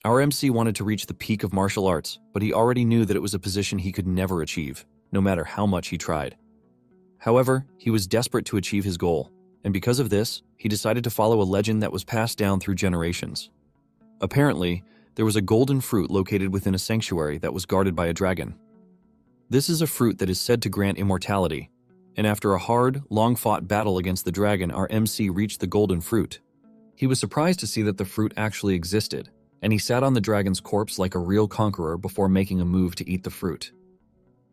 Our MC wanted to reach the peak of martial arts, but he already knew that it was a position he could never achieve, no matter how much he tried. However, he was desperate to achieve his goal, and because of this, he decided to follow a legend that was passed down through generations. Apparently, there was a golden fruit located within a sanctuary that was guarded by a dragon. This is a fruit that is said to grant immortality, and after a hard, long-fought battle against the dragon, our MC reached the golden fruit. He was surprised to see that the fruit actually existed, and he sat on the dragon's corpse like a real conqueror before making a move to eat the fruit.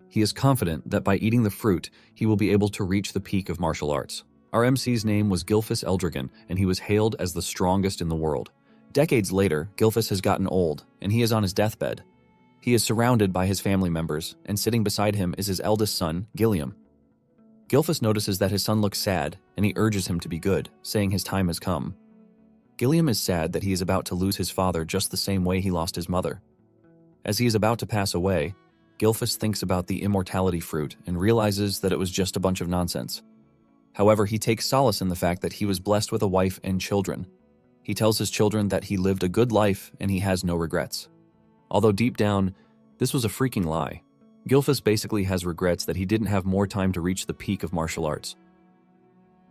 He is confident that by eating the fruit, he will be able to reach the peak of martial arts. Our MC's name was Gilfus Eldrigan, and he was hailed as the strongest in the world. Decades later, Gilfus has gotten old, and he is on his deathbed. He is surrounded by his family members, and sitting beside him is his eldest son, Gilliam. Gilfus notices that his son looks sad, and he urges him to be good, saying his time has come. Gilliam is sad that he is about to lose his father just the same way he lost his mother. As he is about to pass away, Gilfus thinks about the immortality fruit and realizes that it was just a bunch of nonsense. However, he takes solace in the fact that he was blessed with a wife and children. He tells his children that he lived a good life and he has no regrets. Although deep down, this was a freaking lie. Gilfus basically has regrets that he didn't have more time to reach the peak of martial arts.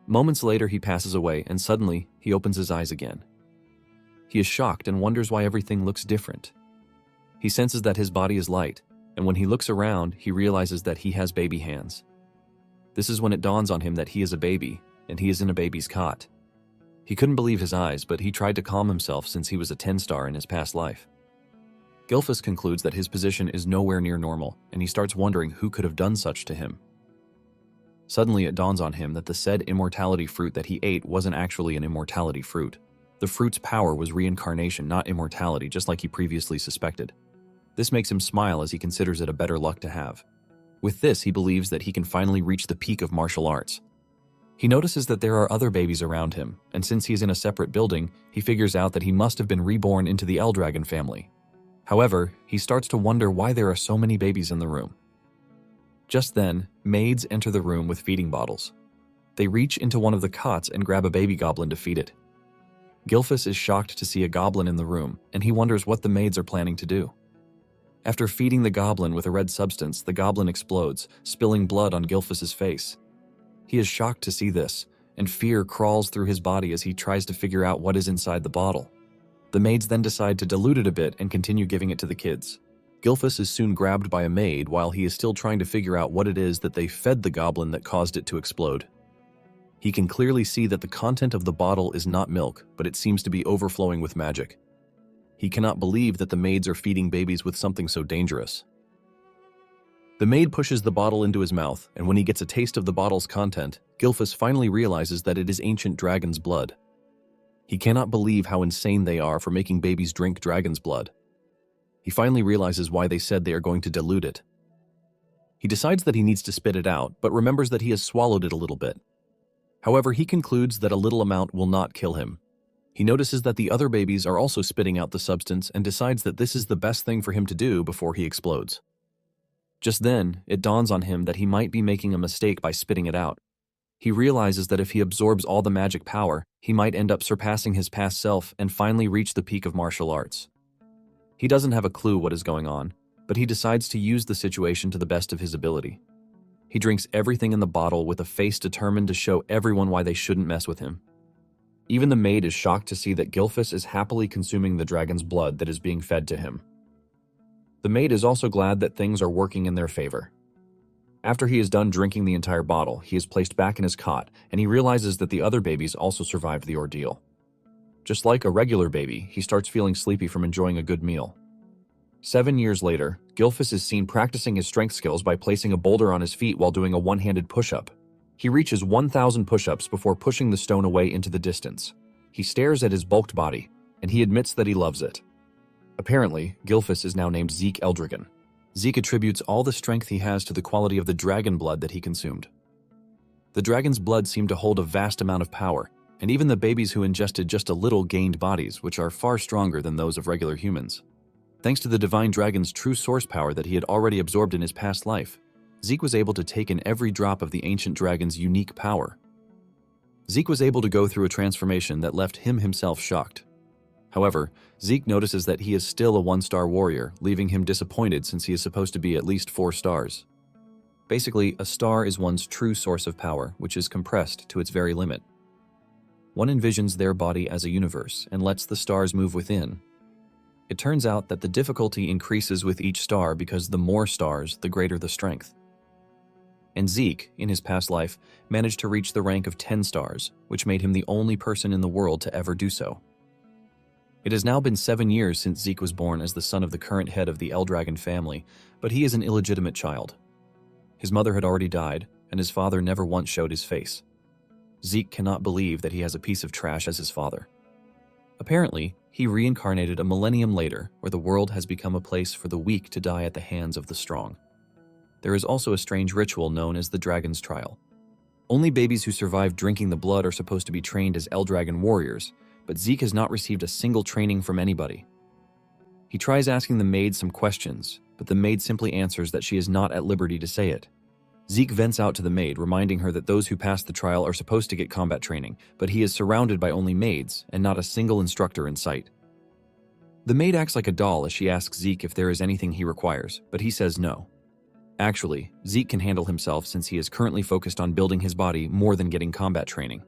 Moments later, he passes away, and suddenly, he opens his eyes again. He is shocked and wonders why everything looks different. He senses that his body is light, and when he looks around, he realizes that he has baby hands. This is when it dawns on him that he is a baby, and he is in a baby's cot. He couldn't believe his eyes, but he tried to calm himself since he was a 10-star in his past life. Gilfus concludes that his position is nowhere near normal, and he starts wondering who could have done such to him. Suddenly it dawns on him that the said immortality fruit that he ate wasn't actually an immortality fruit. The fruit's power was reincarnation, not immortality, just like he previously suspected. This makes him smile as he considers it a better luck to have. With this, he believes that he can finally reach the peak of martial arts. He notices that there are other babies around him, and since he's in a separate building, he figures out that he must have been reborn into the Eldragon family. However, he starts to wonder why there are so many babies in the room. Just then, maids enter the room with feeding bottles. They reach into one of the cots and grab a baby goblin to feed it. Gilfus is shocked to see a goblin in the room, and he wonders what the maids are planning to do. After feeding the goblin with a red substance, the goblin explodes, spilling blood on Gilfus's face. He is shocked to see this, and fear crawls through his body as he tries to figure out what is inside the bottle. The maids then decide to dilute it a bit and continue giving it to the kids. Gilfus is soon grabbed by a maid while he is still trying to figure out what it is that they fed the goblin that caused it to explode. He can clearly see that the content of the bottle is not milk, but it seems to be overflowing with magic. He cannot believe that the maids are feeding babies with something so dangerous. The maid pushes the bottle into his mouth, and when he gets a taste of the bottle's content, Gilfus finally realizes that it is ancient dragon's blood. He cannot believe how insane they are for making babies drink dragon's blood. He finally realizes why they said they are going to dilute it. He decides that he needs to spit it out, but remembers that he has swallowed it a little bit. However, he concludes that a little amount will not kill him. He notices that the other babies are also spitting out the substance and decides that this is the best thing for him to do before he explodes. Just then, it dawns on him that he might be making a mistake by spitting it out. He realizes that if he absorbs all the magic power, he might end up surpassing his past self and finally reach the peak of martial arts. He doesn't have a clue what is going on, but he decides to use the situation to the best of his ability. He drinks everything in the bottle with a face determined to show everyone why they shouldn't mess with him. Even the maid is shocked to see that Gilfus is happily consuming the dragon's blood that is being fed to him. The maid is also glad that things are working in their favor. After he is done drinking the entire bottle, he is placed back in his cot, and he realizes that the other babies also survived the ordeal. Just like a regular baby, he starts feeling sleepy from enjoying a good meal. 7 years later, Gilfus is seen practicing his strength skills by placing a boulder on his feet while doing a one-handed push-up. He reaches 1,000 push-ups before pushing the stone away into the distance. He stares at his bulked body, and he admits that he loves it. Apparently, Gilfus is now named Zeke Eldrigan. Zeke attributes all the strength he has to the quality of the dragon blood that he consumed. The dragon's blood seemed to hold a vast amount of power, and even the babies who ingested just a little gained bodies, which are far stronger than those of regular humans. Thanks to the divine dragon's true source power that he had already absorbed in his past life, Zeke was able to take in every drop of the ancient dragon's unique power. Zeke was able to go through a transformation that left him himself shocked. However, Zeke notices that he is still a 1-star warrior, leaving him disappointed since he is supposed to be at least 4 stars. Basically, a star is one's true source of power, which is compressed to its very limit. One envisions their body as a universe and lets the stars move within. It turns out that the difficulty increases with each star because the more stars, the greater the strength. And Zeke, in his past life, managed to reach the rank of 10 stars, which made him the only person in the world to ever do so. It has now been 7 years since Zeke was born as the son of the current head of the Eldragon family, but he is an illegitimate child. His mother had already died, and his father never once showed his face. Zeke cannot believe that he has a piece of trash as his father. Apparently, he reincarnated a millennium later, where the world has become a place for the weak to die at the hands of the strong. There is also a strange ritual known as the Dragon's Trial. Only babies who survive drinking the blood are supposed to be trained as Eldragon warriors, but Zeke has not received a single training from anybody. He tries asking the maid some questions, but the maid simply answers that she is not at liberty to say it. Zeke vents out to the maid, reminding her that those who pass the trial are supposed to get combat training, but he is surrounded by only maids and not a single instructor in sight. The maid acts like a doll as she asks Zeke if there is anything he requires, but he says no. Actually, Zeke can handle himself since he is currently focused on building his body more than getting combat training.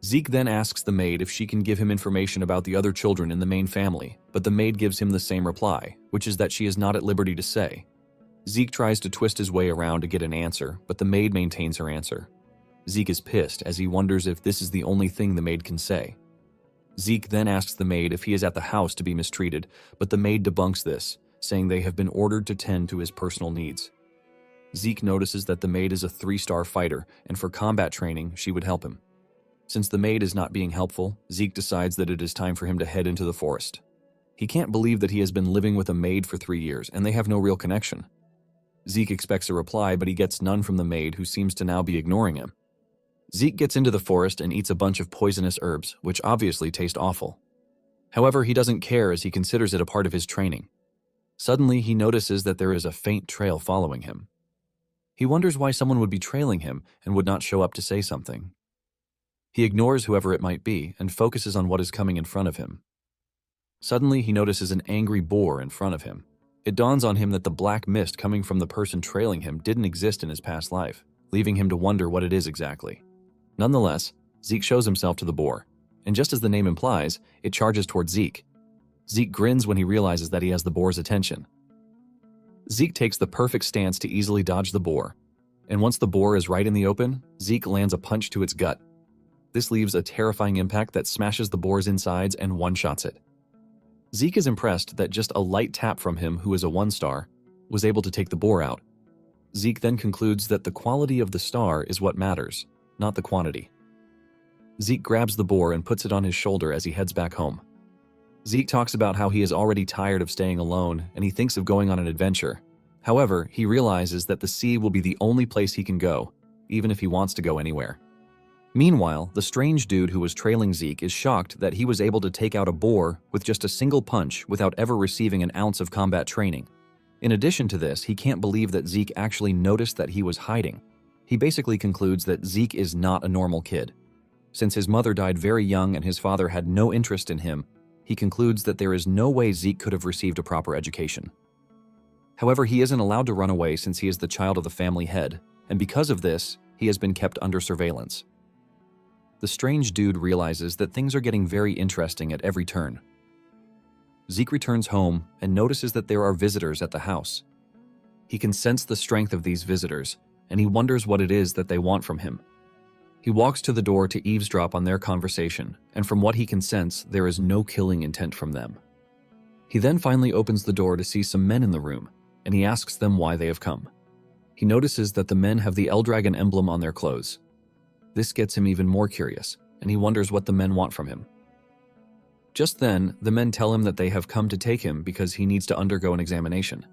Zeke then asks the maid if she can give him information about the other children in the main family, but the maid gives him the same reply, which is that she is not at liberty to say. Zeke tries to twist his way around to get an answer, but the maid maintains her answer. Zeke is pissed as he wonders if this is the only thing the maid can say. Zeke then asks the maid if he is at the house to be mistreated, but the maid debunks this, saying they have been ordered to tend to his personal needs. Zeke notices that the maid is a 3-star fighter, and for combat training, she would help him. Since the maid is not being helpful, Zeke decides that it is time for him to head into the forest. He can't believe that he has been living with a maid for 3 years, and they have no real connection. Zeke expects a reply, but he gets none from the maid, who seems to now be ignoring him. Zeke gets into the forest and eats a bunch of poisonous herbs, which obviously taste awful. However, he doesn't care as he considers it a part of his training. Suddenly, he notices that there is a faint trail following him. He wonders why someone would be trailing him and would not show up to say something. He ignores whoever it might be and focuses on what is coming in front of him. Suddenly, he notices an angry boar in front of him. It dawns on him that the black mist coming from the person trailing him didn't exist in his past life, leaving him to wonder what it is exactly. Nonetheless, Zeke shows himself to the boar, and just as the name implies, it charges towards Zeke. Zeke grins when he realizes that he has the boar's attention. Zeke takes the perfect stance to easily dodge the boar, and once the boar is right in the open, Zeke lands a punch to its gut. This leaves a terrifying impact that smashes the boar's insides and one-shots it. Zeke is impressed that just a light tap from him, who is a 1-star, was able to take the boar out. Zeke then concludes that the quality of the star is what matters, not the quantity. Zeke grabs the boar and puts it on his shoulder as he heads back home. Zeke talks about how he is already tired of staying alone and he thinks of going on an adventure. However, he realizes that the sea will be the only place he can go, even if he wants to go anywhere. Meanwhile, the strange dude who was trailing Zeke is shocked that he was able to take out a boar with just a single punch without ever receiving an ounce of combat training. In addition to this, he can't believe that Zeke actually noticed that he was hiding. He basically concludes that Zeke is not a normal kid. Since his mother died very young and his father had no interest in him, he concludes that there is no way Zeke could have received a proper education. However, he isn't allowed to run away since he is the child of the family head, and because of this, he has been kept under surveillance. The strange dude realizes that things are getting very interesting at every turn. Zeke returns home and notices that there are visitors at the house. He can sense the strength of these visitors, and he wonders what it is that they want from him. He walks to the door to eavesdrop on their conversation, and from what he can sense, there is no killing intent from them. He then finally opens the door to see some men in the room, and he asks them why they have come. He notices that the men have the Eldragon emblem on their clothes. This gets him even more curious, and he wonders what the men want from him. Just then, the men tell him that they have come to take him because he needs to undergo an examination.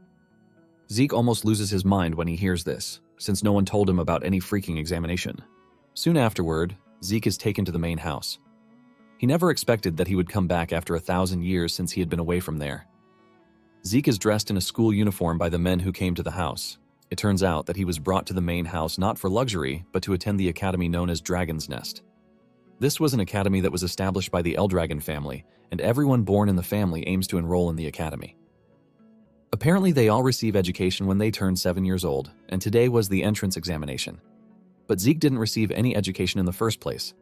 Zeke almost loses his mind when he hears this, since no one told him about any freaking examination. Soon afterward, Zeke is taken to the main house. He never expected that he would come back after 1,000 years since he had been away from there. Zeke is dressed in a school uniform by the men who came to the house. It turns out that he was brought to the main house not for luxury, but to attend the academy known as Dragon's Nest. This was an academy that was established by the Eldragon family, and everyone born in the family aims to enroll in the academy. Apparently, they all receive education when they turn 7 years old, and today was the entrance examination. But Zeke didn't receive any education in the first place.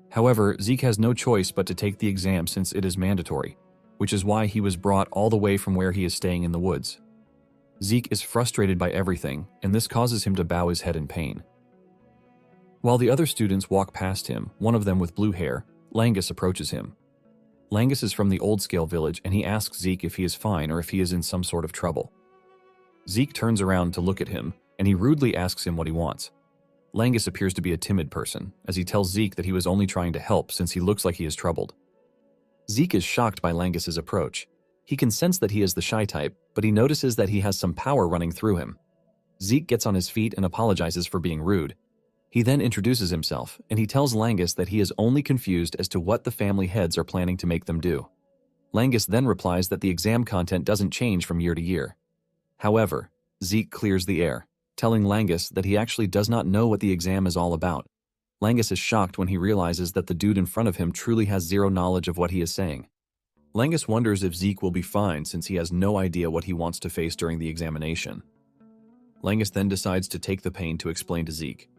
However, Zeke has no choice but to take the exam since it is mandatory, which is why he was brought all the way from where he is staying in the woods. Zeke is frustrated by everything, and this causes him to bow his head in pain. While the other students walk past him, one of them with blue hair, Langus approaches him. Langus is from the Old Scale village, and he asks Zeke if he is fine or if he is in some sort of trouble. Zeke turns around to look at him, and he rudely asks him what he wants. Langus appears to be a timid person, as he tells Zeke that he was only trying to help since he looks like he is troubled. Zeke is shocked by Langus's approach. He can sense that he is the shy type, but he notices that he has some power running through him. Zeke gets on his feet and apologizes for being rude. He then introduces himself, and he tells Langus that he is only confused as to what the family heads are planning to make them do. Langus then replies that the exam content doesn't change from year to year. However, Zeke clears the air, telling Langus that he actually does not know what the exam is all about. Langus is shocked when he realizes that the dude in front of him truly has zero knowledge of what he is saying. Langus wonders if Zeke will be fine since he has no idea what he wants to face during the examination. Langus then decides to take the pain to explain to Zeke.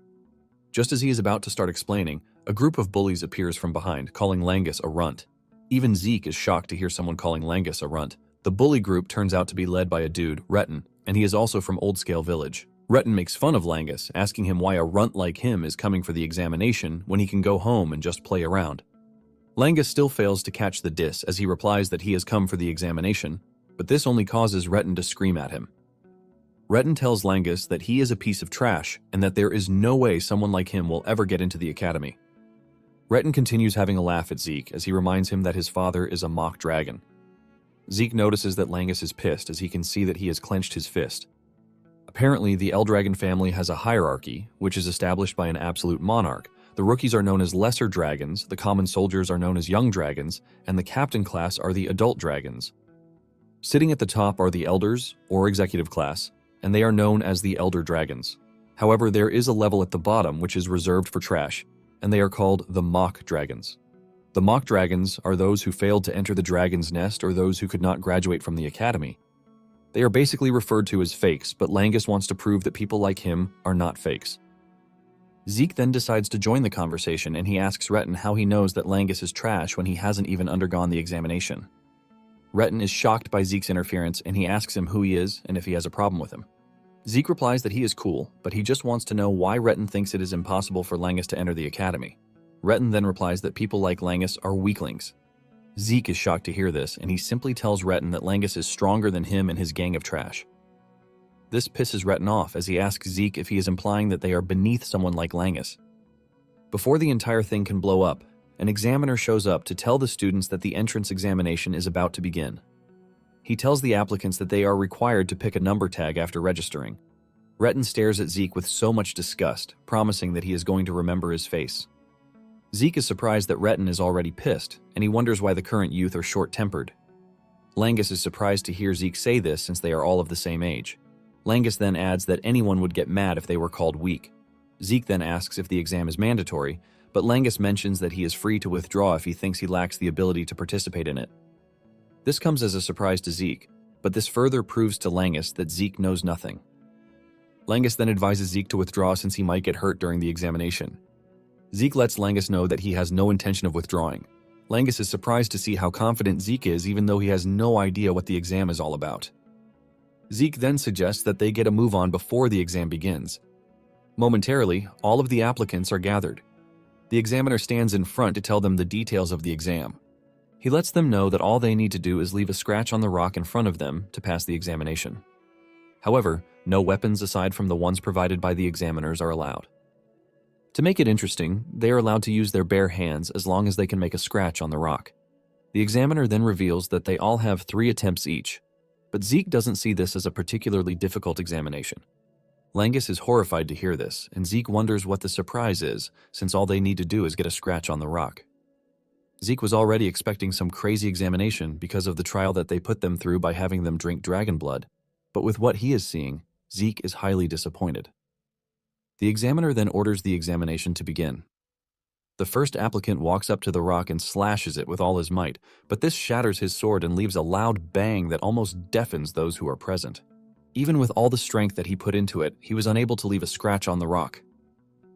Just as he is about to start explaining, a group of bullies appears from behind, calling Langus a runt. Even Zeke is shocked to hear someone calling Langus a runt. The bully group turns out to be led by a dude, Retin, and he is also from Old Scale Village. Retin makes fun of Langus, asking him why a runt like him is coming for the examination when he can go home and just play around. Langus still fails to catch the diss as he replies that he has come for the examination, but this only causes Retin to scream at him. Retin tells Langus that he is a piece of trash and that there is no way someone like him will ever get into the academy. Retin continues having a laugh at Zeke as he reminds him that his father is a mock dragon. Zeke notices that Langus is pissed as he can see that he has clenched his fist. Apparently, the Eldragon family has a hierarchy, which is established by an absolute monarch. The rookies are known as lesser dragons, the common soldiers are known as young dragons, and the captain class are the adult dragons. Sitting at the top are the elders, or executive class, and they are known as the elder dragons. However, there is a level at the bottom which is reserved for trash, and they are called the mock dragons. The mock dragons are those who failed to enter the dragon's nest or those who could not graduate from the academy. They are basically referred to as fakes, but Langus wants to prove that people like him are not fakes. Zeke then decides to join the conversation, and he asks Retin how he knows that Langus is trash when he hasn't even undergone the examination. Retin is shocked by Zeke's interference, and he asks him who he is and if he has a problem with him. Zeke replies that he is cool, but he just wants to know why Retin thinks it is impossible for Langus to enter the academy. Retin then replies that people like Langus are weaklings. Zeke is shocked to hear this, and he simply tells Retin that Langus is stronger than him and his gang of trash. This pisses Retin off as he asks Zeke if he is implying that they are beneath someone like Langus. Before the entire thing can blow up, an examiner shows up to tell the students that the entrance examination is about to begin. He tells the applicants that they are required to pick a number tag after registering. Retin stares at Zeke with so much disgust, promising that he is going to remember his face. Zeke is surprised that Retin is already pissed, and he wonders why the current youth are short-tempered. Langus is surprised to hear Zeke say this since they are all of the same age. Langus then adds that anyone would get mad if they were called weak. Zeke then asks if the exam is mandatory, but Langus mentions that he is free to withdraw if he thinks he lacks the ability to participate in it. This comes as a surprise to Zeke, but this further proves to Langus that Zeke knows nothing. Langus then advises Zeke to withdraw since he might get hurt during the examination. Zeke lets Langus know that he has no intention of withdrawing. Langus is surprised to see how confident Zeke is even though he has no idea what the exam is all about. Zeke then suggests that they get a move on before the exam begins. Momentarily, all of the applicants are gathered. The examiner stands in front to tell them the details of the exam. He lets them know that all they need to do is leave a scratch on the rock in front of them to pass the examination. However, no weapons aside from the ones provided by the examiners are allowed. To make it interesting, they are allowed to use their bare hands as long as they can make a scratch on the rock. The examiner then reveals that they all have 3 attempts each, but Zeke doesn't see this as a particularly difficult examination. Langus is horrified to hear this, and Zeke wonders what the surprise is, since all they need to do is get a scratch on the rock. Zeke was already expecting some crazy examination because of the trial that they put them through by having them drink dragon blood, but with what he is seeing, Zeke is highly disappointed. The examiner then orders the examination to begin. The first applicant walks up to the rock and slashes it with all his might, but this shatters his sword and leaves a loud bang that almost deafens those who are present. Even with all the strength that he put into it, he was unable to leave a scratch on the rock.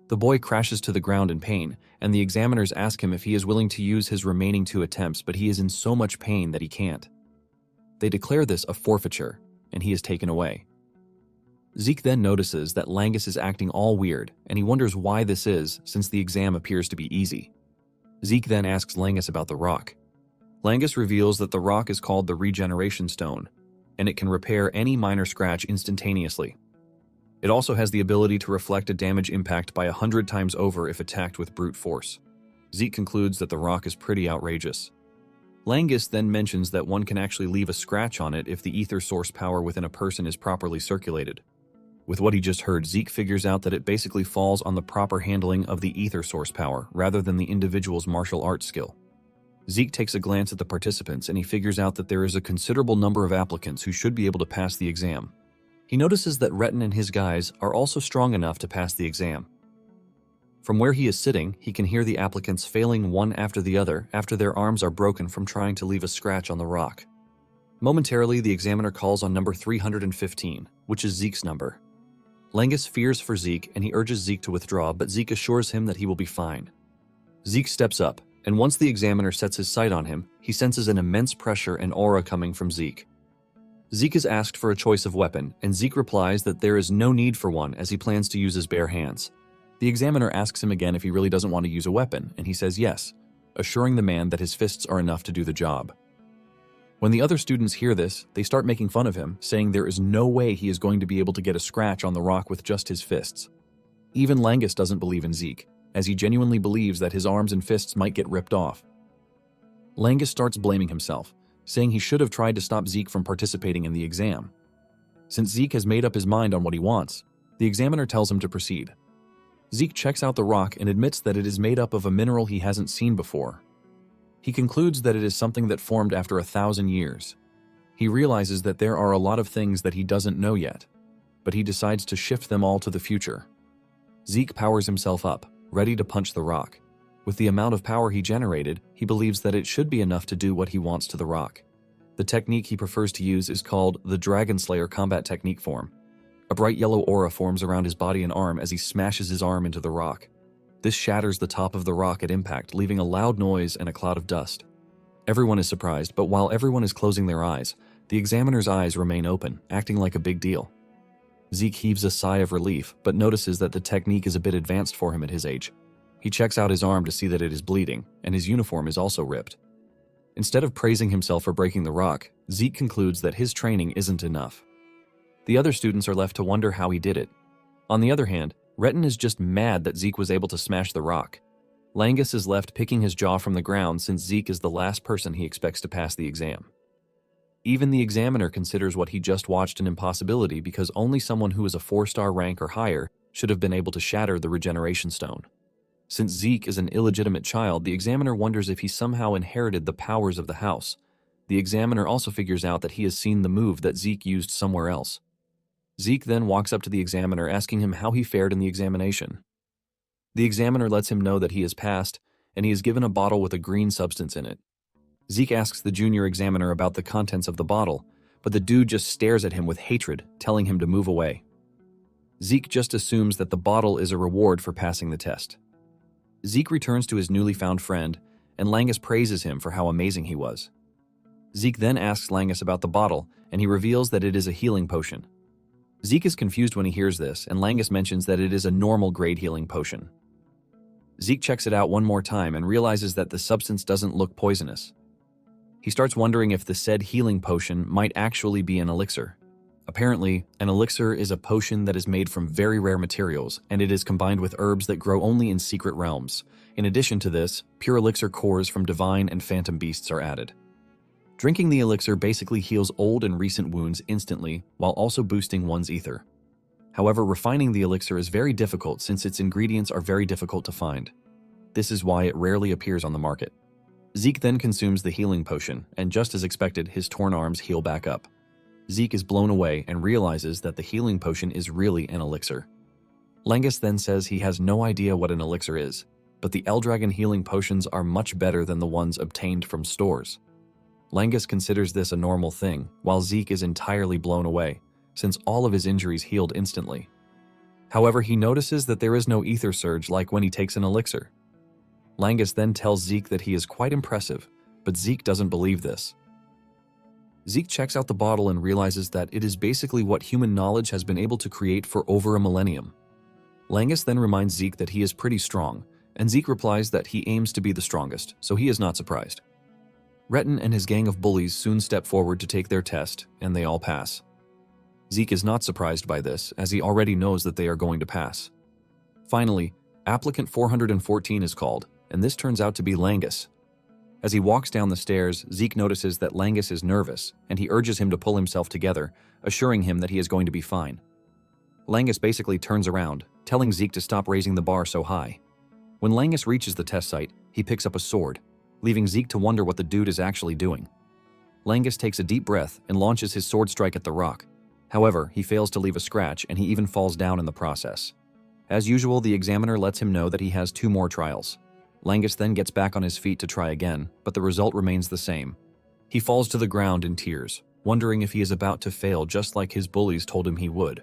The boy crashes to the ground in pain, and the examiners ask him if he is willing to use his remaining 2 attempts, but he is in so much pain that he can't. They declare this a forfeiture, and he is taken away. Zeke then notices that Langus is acting all weird, and he wonders why this is, since the exam appears to be easy. Zeke then asks Langus about the rock. Langus reveals that the rock is called the Regeneration Stone, and it can repair any minor scratch instantaneously. It also has the ability to reflect a damage impact by 100 times over if attacked with brute force. Zeke concludes that the rock is pretty outrageous. Langus then mentions that one can actually leave a scratch on it if the ether source power within a person is properly circulated. With what he just heard, Zeke figures out that it basically falls on the proper handling of the ether source power rather than the individual's martial arts skill. Zeke takes a glance at the participants and he figures out that there is a considerable number of applicants who should be able to pass the exam. He notices that Retin and his guys are also strong enough to pass the exam. From where he is sitting, he can hear the applicants failing one after the other after their arms are broken from trying to leave a scratch on the rock. Momentarily, the examiner calls on number 315, which is Zeke's number. Langus fears for Zeke and he urges Zeke to withdraw, but Zeke assures him that he will be fine. Zeke steps up, and once the examiner sets his sight on him, he senses an immense pressure and aura coming from Zeke. Zeke is asked for a choice of weapon, and Zeke replies that there is no need for one as he plans to use his bare hands. The examiner asks him again if he really doesn't want to use a weapon, and he says yes, assuring the man that his fists are enough to do the job. When the other students hear this, they start making fun of him, saying there is no way he is going to be able to get a scratch on the rock with just his fists. Even Langus doesn't believe in Zeke, as he genuinely believes that his arms and fists might get ripped off. Langus starts blaming himself, saying he should have tried to stop Zeke from participating in the exam. Since Zeke has made up his mind on what he wants, the examiner tells him to proceed. Zeke checks out the rock and admits that it is made up of a mineral he hasn't seen before. He concludes that it is something that formed after 1,000 years. He realizes that there are a lot of things that he doesn't know yet, but he decides to shift them all to the future. Zeke powers himself up, ready to punch the rock. With the amount of power he generated, he believes that it should be enough to do what he wants to the rock. The technique he prefers to use is called the Dragon Slayer combat technique form. A bright yellow aura forms around his body and arm as he smashes his arm into the rock. This shatters the top of the rock at impact, leaving a loud noise and a cloud of dust. Everyone is surprised, but while everyone is closing their eyes, the examiner's eyes remain open, acting like a big deal. Zeke heaves a sigh of relief, but notices that the technique is a bit advanced for him at his age. He checks out his arm to see that it is bleeding, and his uniform is also ripped. Instead of praising himself for breaking the rock, Zeke concludes that his training isn't enough. The other students are left to wonder how he did it. On the other hand, Retin is just mad that Zeke was able to smash the rock. Langus is left picking his jaw from the ground since Zeke is the last person he expects to pass the exam. Even the examiner considers what he just watched an impossibility because only someone who is a 4-star rank or higher should have been able to shatter the Regeneration Stone. Since Zeke is an illegitimate child, the examiner wonders if he somehow inherited the powers of the house. The examiner also figures out that he has seen the move that Zeke used somewhere else. Zeke then walks up to the examiner asking him how he fared in the examination. The examiner lets him know that he has passed, and he is given a bottle with a green substance in it. Zeke asks the junior examiner about the contents of the bottle, but the dude just stares at him with hatred, telling him to move away. Zeke just assumes that the bottle is a reward for passing the test. Zeke returns to his newly found friend, and Langus praises him for how amazing he was. Zeke then asks Langus about the bottle, and he reveals that it is a healing potion. Zeke is confused when he hears this, and Langus mentions that it is a normal grade healing potion. Zeke checks it out one more time and realizes that the substance doesn't look poisonous. He starts wondering if the said healing potion might actually be an elixir. Apparently, an elixir is a potion that is made from very rare materials, and it is combined with herbs that grow only in secret realms. In addition to this, pure elixir cores from divine and phantom beasts are added. Drinking the elixir basically heals old and recent wounds instantly, while also boosting one's ether. However, refining the elixir is very difficult since its ingredients are very difficult to find. This is why it rarely appears on the market. Zeke then consumes the healing potion, and just as expected, his torn arms heal back up. Zeke is blown away and realizes that the healing potion is really an elixir. Langus then says he has no idea what an elixir is. but the Eldragon healing potions are much better than the ones obtained from stores. Langus considers this a normal thing, while Zeke is entirely blown away, since all of his injuries healed instantly. However, he notices that there is no ether surge like when he takes an elixir. Langus then tells Zeke that he is quite impressive, but Zeke doesn't believe this. Zeke checks out the bottle and realizes that it is basically what human knowledge has been able to create for over a millennium. Langus then reminds Zeke that he is pretty strong, and Zeke replies that he aims to be the strongest, so he is not surprised. Retin and his gang of bullies soon step forward to take their test, and they all pass. Zeke is not surprised by this, as he already knows that they are going to pass. Finally, applicant 414 is called, and this turns out to be Langus. As he walks down the stairs, Zeke notices that Langus is nervous, and he urges him to pull himself together, assuring him that he is going to be fine. Langus basically turns around, telling Zeke to stop raising the bar so high. When Langus reaches the test site, he picks up a sword, leaving Zeke to wonder what the dude is actually doing. Langus takes a deep breath and launches his sword strike at the rock. However, he fails to leave a scratch and he even falls down in the process. As usual, the examiner lets him know that he has 2 more trials. Langus then gets back on his feet to try again, but the result remains the same. He falls to the ground in tears, wondering if he is about to fail just like his bullies told him he would.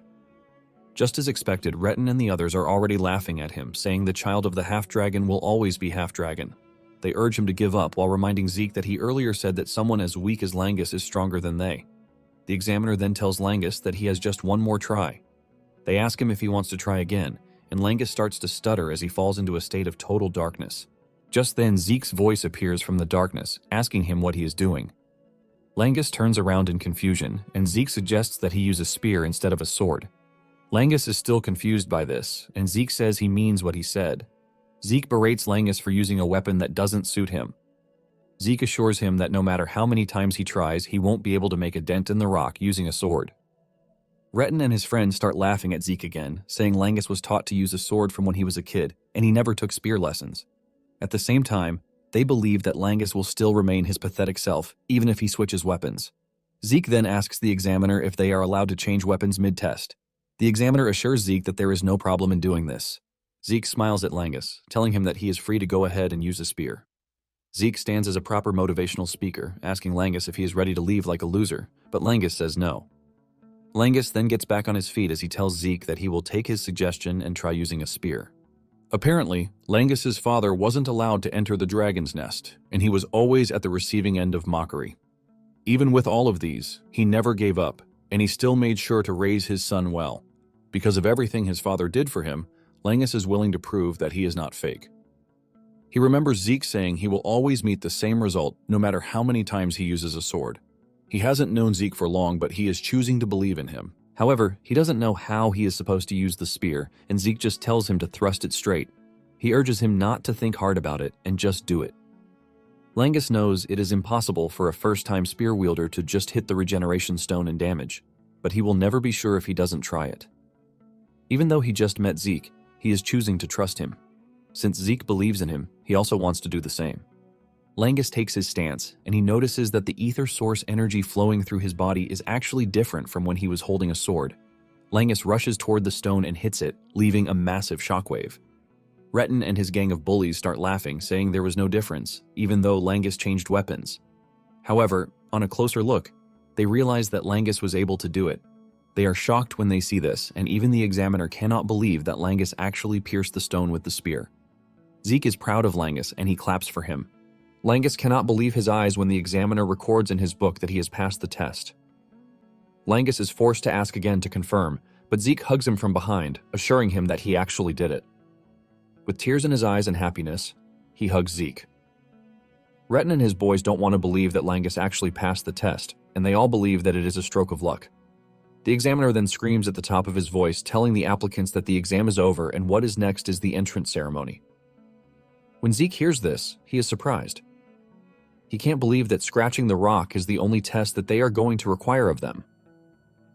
Just as expected, Retin and the others are already laughing at him, saying the child of the half-dragon will always be half-dragon. They urge him to give up while reminding Zeke that he earlier said that someone as weak as Langus is stronger than they. The examiner then tells Langus that he has just 1 more try. They ask him if he wants to try again, and Langus starts to stutter as he falls into a state of total darkness. Just then, Zeke's voice appears from the darkness, asking him what he is doing. Langus turns around in confusion, and Zeke suggests that he use a spear instead of a sword. Langus is still confused by this, and Zeke says he means what he said. Zeke berates Langus for using a weapon that doesn't suit him. Zeke assures him that no matter how many times he tries, he won't be able to make a dent in the rock using a sword. Retin and his friends start laughing at Zeke again, saying Langus was taught to use a sword from when he was a kid, and he never took spear lessons. At the same time, they believe that Langus will still remain his pathetic self, even if he switches weapons. Zeke then asks the examiner if they are allowed to change weapons mid-test. The examiner assures Zeke that there is no problem in doing this. Zeke smiles at Langus, telling him that he is free to go ahead and use a spear. Zeke stands as a proper motivational speaker, asking Langus if he is ready to leave like a loser, but Langus says no. Langus then gets back on his feet as he tells Zeke that he will take his suggestion and try using a spear. Apparently, Langus's father wasn't allowed to enter the dragon's nest, and he was always at the receiving end of mockery. Even with all of these, he never gave up, and he still made sure to raise his son well. Because of everything his father did for him, Langus is willing to prove that he is not fake. He remembers Zeke saying he will always meet the same result no matter how many times he uses a sword. He hasn't known Zeke for long, but he is choosing to believe in him. However, he doesn't know how he is supposed to use the spear, and Zeke just tells him to thrust it straight. He urges him not to think hard about it and just do it. Langus knows it is impossible for a first-time spear wielder to just hit the regeneration stone and damage, but he will never be sure if he doesn't try it. Even though he just met Zeke, he is choosing to trust him. Since Zeke believes in him, he also wants to do the same. Langus takes his stance, and he notices that the ether source energy flowing through his body is actually different from when he was holding a sword. Langus rushes toward the stone and hits it, leaving a massive shockwave. Retin and his gang of bullies start laughing, saying there was no difference, even though Langus changed weapons. However, on a closer look, they realize that Langus was able to do it. They are shocked when they see this, and even the examiner cannot believe that Langus actually pierced the stone with the spear. Zeke is proud of Langus, and he claps for him. Langus cannot believe his eyes when the examiner records in his book that he has passed the test. Langus is forced to ask again to confirm, but Zeke hugs him from behind, assuring him that he actually did it. With tears in his eyes and happiness, he hugs Zeke. Retin and his boys don't want to believe that Langus actually passed the test, and they all believe that it is a stroke of luck. The examiner then screams at the top of his voice, telling the applicants that the exam is over and what is next is the entrance ceremony. When Zeke hears this, he is surprised. He can't believe that scratching the rock is the only test that they are going to require of them.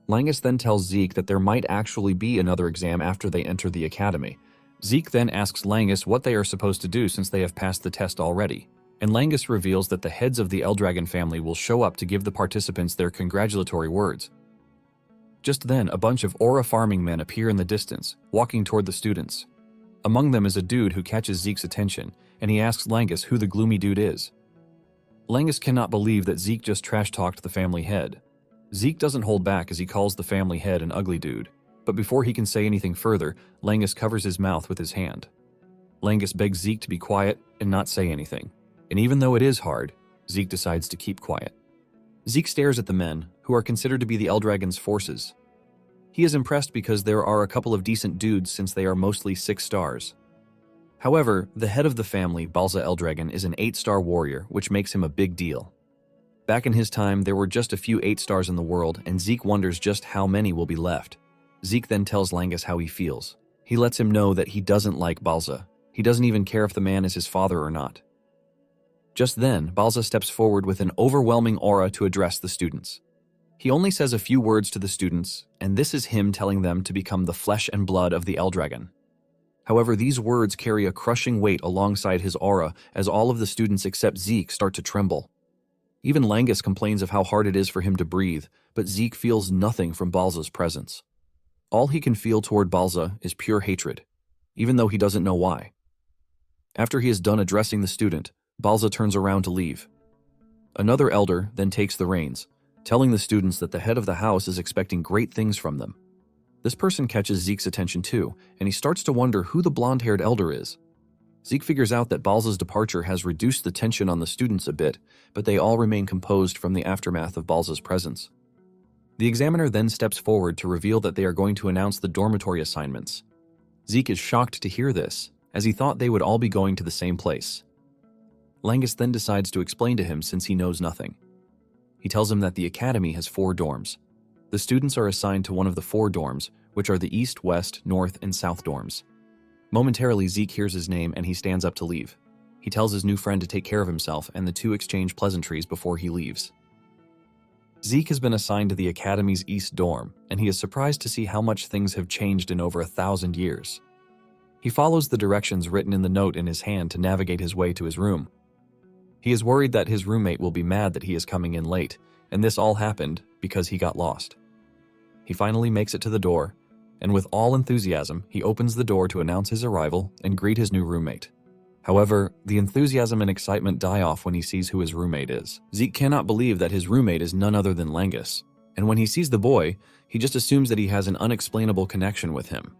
Langus then tells Zeke that there might actually be another exam after they enter the academy. Zeke then asks Langus what they are supposed to do since they have passed the test already, and Langus reveals that the heads of the Eldragon family will show up to give the participants their congratulatory words. Just then, a bunch of aura farming men appear in the distance, walking toward the students. Among them is a dude who catches Zeke's attention, and he asks Langus who the gloomy dude is. Langus cannot believe that Zeke just trash-talked the family head. Zeke doesn't hold back as he calls the family head an ugly dude, but before he can say anything further, Langus covers his mouth with his hand. Langus begs Zeke to be quiet and not say anything, and even though it is hard, Zeke decides to keep quiet. Zeke stares at the men, who are considered to be the Eldragon's forces. He is impressed because there are a couple of decent dudes since they are mostly 6 stars. However, the head of the family, Balza Eldragon, is an 8-star warrior, which makes him a big deal. Back in his time, there were just a few 8 stars in the world, and Zeke wonders just how many will be left. Zeke then tells Langus how he feels. He lets him know that he doesn't like Balza. He doesn't even care if the man is his father or not. Just then, Balza steps forward with an overwhelming aura to address the students. He only says a few words to the students, and this is him telling them to become the flesh and blood of the Eldragon. However, these words carry a crushing weight alongside his aura as all of the students except Zeke start to tremble. Even Langus complains of how hard it is for him to breathe, but Zeke feels nothing from Balza's presence. All he can feel toward Balza is pure hatred, even though he doesn't know why. After he is done addressing the student, Balza turns around to leave. Another elder then takes the reins, telling the students that the head of the house is expecting great things from them. This person catches Zeke's attention too, and he starts to wonder who the blonde-haired elder is. Zeke figures out that Balza's departure has reduced the tension on the students a bit, but they all remain composed from the aftermath of Balza's presence. The examiner then steps forward to reveal that they are going to announce the dormitory assignments. Zeke is shocked to hear this, as he thought they would all be going to the same place. Langus then decides to explain to him since he knows nothing. He tells him that the academy has 4 dorms. The students are assigned to one of the 4 dorms, which are the East, West, North, and South dorms. Momentarily, Zeke hears his name and he stands up to leave. He tells his new friend to take care of himself, and the two exchange pleasantries before he leaves. Zeke has been assigned to the academy's East dorm, and he is surprised to see how much things have changed in over 1,000 years. He follows the directions written in the note in his hand to navigate his way to his room. He is worried that his roommate will be mad that he is coming in late, and this all happened because he got lost. He finally makes it to the door, and with all enthusiasm, he opens the door to announce his arrival and greet his new roommate. However, the enthusiasm and excitement die off when he sees who his roommate is. Zeke cannot believe that his roommate is none other than Langus, and when he sees the boy, he just assumes that he has an unexplainable connection with him.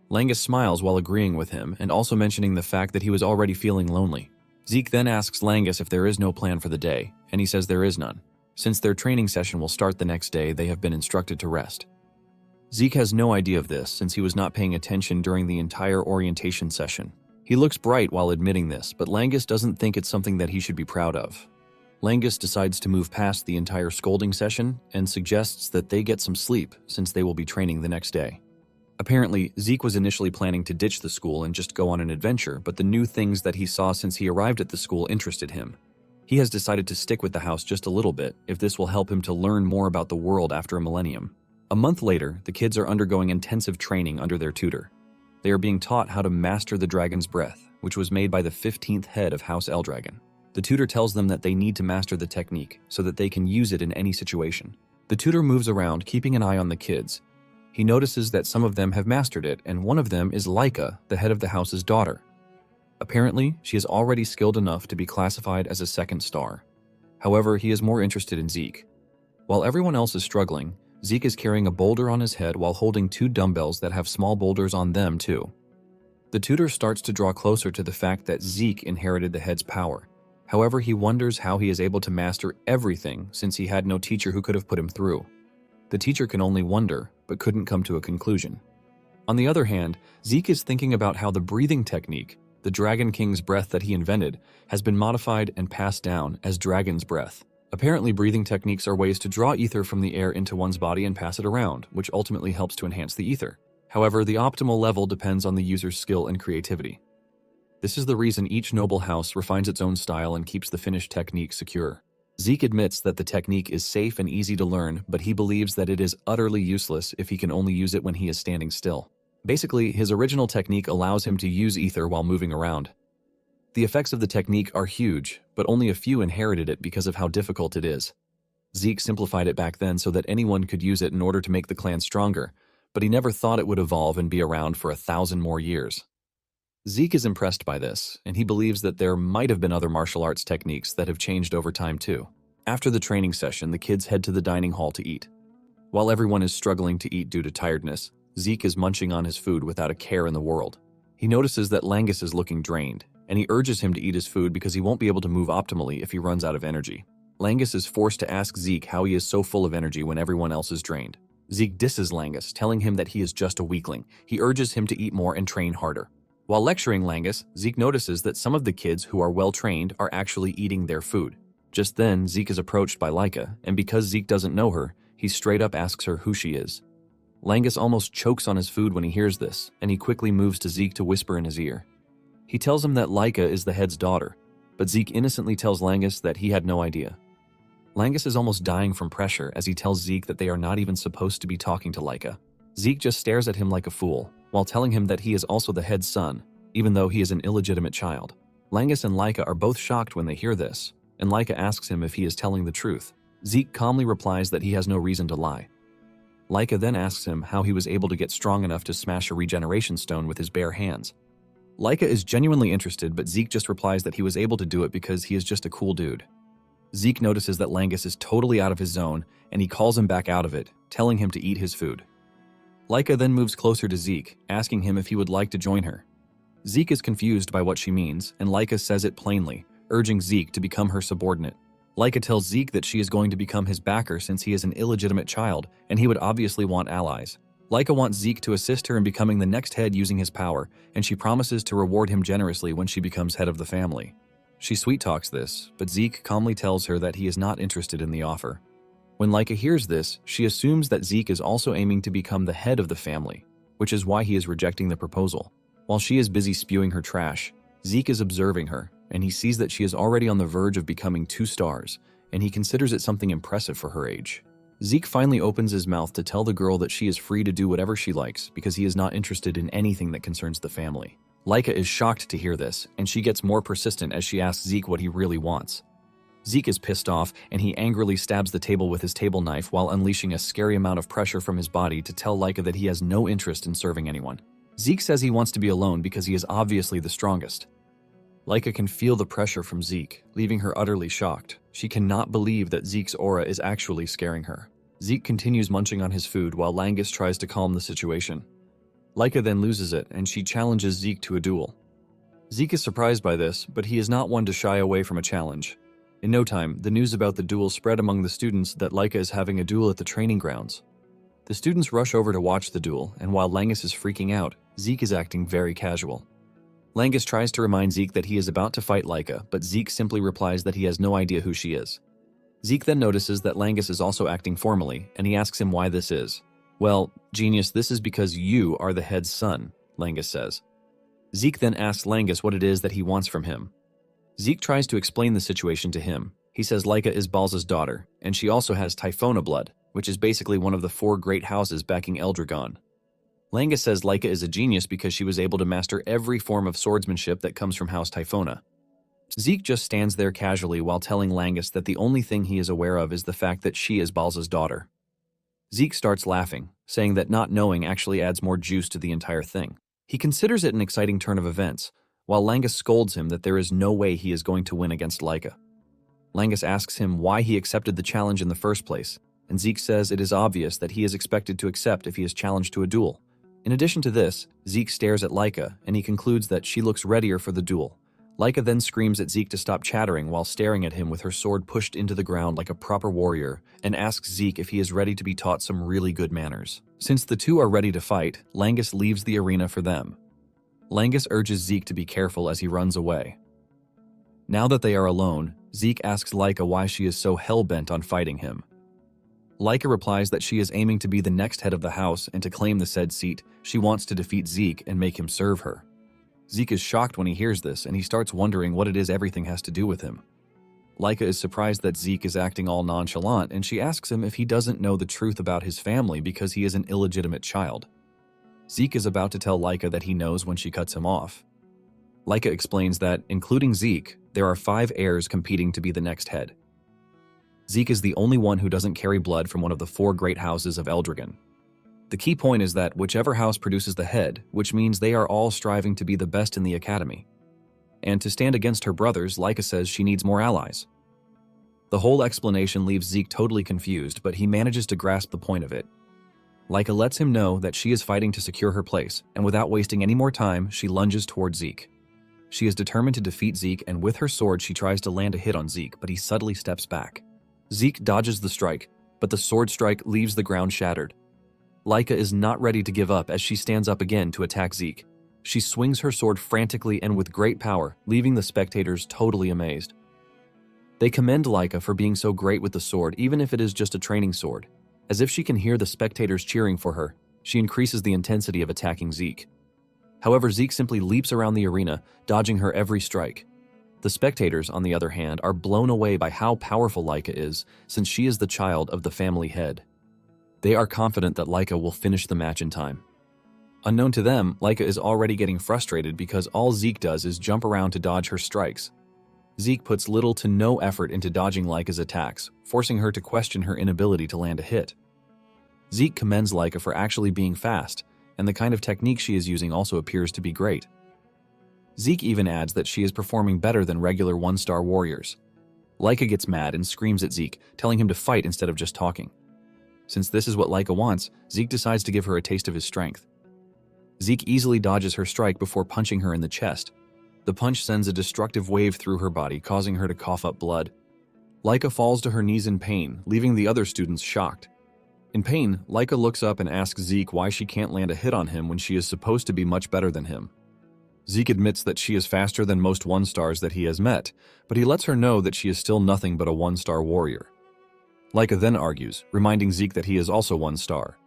Langus smiles while agreeing with him and also mentioning the fact that he was already feeling lonely. Zeke then asks Langus if there is no plan for the day, and he says there is none. Since their training session will start the next day, they have been instructed to rest. Zeke has no idea of this since he was not paying attention during the entire orientation session. He looks bright while admitting this, but Langus doesn't think it's something that he should be proud of. Langus decides to move past the entire scolding session and suggests that they get some sleep since they will be training the next day. Apparently, Zeke was initially planning to ditch the school and just go on an adventure, but the new things that he saw since he arrived at the school interested him. He has decided to stick with the house just a little bit if this will help him to learn more about the world after a millennium. A month later, the kids are undergoing intensive training under their tutor. They are being taught how to master the dragon's breath, which was made by the 15th head of House Eldragon. The tutor tells them that they need to master the technique so that they can use it in any situation. The tutor moves around, keeping an eye on the kids. He notices that some of them have mastered it, and one of them is Laika, the head of the house's daughter. Apparently, she is already skilled enough to be classified as a 2nd star. However, he is more interested in Zeke. While everyone else is struggling, Zeke is carrying a boulder on his head while holding 2 dumbbells that have small boulders on them too. The tutor starts to draw closer to the fact that Zeke inherited the head's power. However, he wonders how he is able to master everything since he had no teacher who could have put him through. The teacher can only wonder, but couldn't come to a conclusion. On the other hand, Zeke is thinking about how the breathing technique, the Dragon King's breath that he invented, has been modified and passed down as Dragon's breath. Apparently, breathing techniques are ways to draw ether from the air into one's body and pass it around, which ultimately helps to enhance the ether. However, the optimal level depends on the user's skill and creativity. This is the reason each noble house refines its own style and keeps the finished technique secure. Zeke admits that the technique is safe and easy to learn, but he believes that it is utterly useless if he can only use it when he is standing still. Basically, his original technique allows him to use ether while moving around. The effects of the technique are huge, but only a few inherited it because of how difficult it is. Zeke simplified it back then so that anyone could use it in order to make the clan stronger, but he never thought it would evolve and be around for 1,000 more years. Zeke is impressed by this, and he believes that there might have been other martial arts techniques that have changed over time too. After the training session, the kids head to the dining hall to eat. While everyone is struggling to eat due to tiredness, Zeke is munching on his food without a care in the world. He notices that Langus is looking drained, and he urges him to eat his food because he won't be able to move optimally if he runs out of energy. Langus is forced to ask Zeke how he is so full of energy when everyone else is drained. Zeke disses Langus, telling him that he is just a weakling. He urges him to eat more and train harder. While lecturing Langus, Zeke notices that some of the kids who are well-trained are actually eating their food. Just then, Zeke is approached by Laika, and because Zeke doesn't know her, he straight up asks her who she is. Langus almost chokes on his food when he hears this, and he quickly moves to Zeke to whisper in his ear. He tells him that Laika is the head's daughter, but Zeke innocently tells Langus that he had no idea. Langus is almost dying from pressure as he tells Zeke that they are not even supposed to be talking to Laika. Zeke just stares at him like a fool, while telling him that he is also the head's son, even though he is an illegitimate child. Langus and Laika are both shocked when they hear this, and Laika asks him if he is telling the truth. Zeke calmly replies that he has no reason to lie. Laika then asks him how he was able to get strong enough to smash a regeneration stone with his bare hands. Laika is genuinely interested, but Zeke just replies that he was able to do it because he is just a cool dude. Zeke notices that Langus is totally out of his zone, and he calls him back out of it, telling him to eat his food. Laika then moves closer to Zeke, asking him if he would like to join her. Zeke is confused by what she means, and Laika says it plainly, urging Zeke to become her subordinate. Laika tells Zeke that she is going to become his backer since he is an illegitimate child, and he would obviously want allies. Laika wants Zeke to assist her in becoming the next head using his power, and she promises to reward him generously when she becomes head of the family. She sweet-talks this, but Zeke calmly tells her that he is not interested in the offer. When Laika hears this, she assumes that Zeke is also aiming to become the head of the family, which is why he is rejecting the proposal. While she is busy spewing her trash, Zeke is observing her, and he sees that she is already on the verge of becoming 2 stars, and he considers it something impressive for her age. Zeke finally opens his mouth to tell the girl that she is free to do whatever she likes because he is not interested in anything that concerns the family. Laika is shocked to hear this, and she gets more persistent as she asks Zeke what he really wants. Zeke is pissed off, and he angrily stabs the table with his table knife while unleashing a scary amount of pressure from his body to tell Laika that he has no interest in serving anyone. Zeke says he wants to be alone because he is obviously the strongest. Laika can feel the pressure from Zeke, leaving her utterly shocked. She cannot believe that Zeke's aura is actually scaring her. Zeke continues munching on his food while Langus tries to calm the situation. Laika then loses it, and she challenges Zeke to a duel. Zeke is surprised by this, but he is not one to shy away from a challenge. In no time, the news about the duel spread among the students that Laika is having a duel at the training grounds. The students rush over to watch the duel, and while Langus is freaking out, Zeke is acting very casual. Langus tries to remind Zeke that he is about to fight Laika, but Zeke simply replies that he has no idea who she is. Zeke then notices that Langus is also acting formally, and he asks him why this is. "Well, genius, this is because you are the head's son," Langus says. Zeke then asks Langus what it is that he wants from him. Zeke tries to explain the situation to him. He says Laika is Balza's daughter, and she also has Typhona blood, which is basically one of the 4 great houses backing Eldragon. Langus says Laika is a genius because she was able to master every form of swordsmanship that comes from House Typhona. Zeke just stands there casually while telling Langus that the only thing he is aware of is the fact that she is Balza's daughter. Zeke starts laughing, saying that not knowing actually adds more juice to the entire thing. He considers it an exciting turn of events, while Langus scolds him that there is no way he is going to win against Laika. Langus asks him why he accepted the challenge in the first place, and Zeke says it is obvious that he is expected to accept if he is challenged to a duel. In addition to this, Zeke stares at Laika, and he concludes that she looks readier for the duel. Laika then screams at Zeke to stop chattering while staring at him with her sword pushed into the ground like a proper warrior, and asks Zeke if he is ready to be taught some really good manners. Since the two are ready to fight, Langus leaves the arena for them. Langus urges Zeke to be careful as he runs away. Now that they are alone, Zeke asks Laika why she is so hell-bent on fighting him. Laika replies that she is aiming to be the next head of the house, and to claim the said seat, she wants to defeat Zeke and make him serve her. Zeke is shocked when he hears this, and he starts wondering what it is everything has to do with him. Laika is surprised that Zeke is acting all nonchalant, and she asks him if he doesn't know the truth about his family because he is an illegitimate child. Zeke is about to tell Laika that he knows when she cuts him off. Laika explains that, including Zeke, there are 5 heirs competing to be the next head. Zeke is the only one who doesn't carry blood from one of the 4 great houses of Eldragon. The key point is that whichever house produces the head, which means they are all striving to be the best in the academy. And to stand against her brothers, Laika says she needs more allies. The whole explanation leaves Zeke totally confused, but he manages to grasp the point of it. Laika lets him know that she is fighting to secure her place, and without wasting any more time, she lunges toward Zeke. She is determined to defeat Zeke, and with her sword she tries to land a hit on Zeke, but he subtly steps back. Zeke dodges the strike, but the sword strike leaves the ground shattered. Laika is not ready to give up as she stands up again to attack Zeke. She swings her sword frantically and with great power, leaving the spectators totally amazed. They commend Laika for being so great with the sword, even if it is just a training sword. As if she can hear the spectators cheering for her, she increases the intensity of attacking Zeke. However, Zeke simply leaps around the arena, dodging her every strike. The spectators, on the other hand, are blown away by how powerful Laika is, since she is the child of the family head. They are confident that Laika will finish the match in time. Unknown to them, Laika is already getting frustrated because all Zeke does is jump around to dodge her strikes. Zeke puts little to no effort into dodging Laika's attacks, forcing her to question her inability to land a hit. Zeke commends Laika for actually being fast, and the kind of technique she is using also appears to be great. Zeke even adds that she is performing better than regular one-star warriors. Laika gets mad and screams at Zeke, telling him to fight instead of just talking. Since this is what Laika wants, Zeke decides to give her a taste of his strength. Zeke easily dodges her strike before punching her in the chest. The punch sends a destructive wave through her body, causing her to cough up blood. Laika falls to her knees in pain, leaving the other students shocked. In pain, Laika looks up and asks Zeke why she can't land a hit on him when she is supposed to be much better than him. Zeke admits that she is faster than most one-stars that he has met, but he lets her know that she is still nothing but a one-star warrior. Laika then argues, reminding Zeke that he is also one star.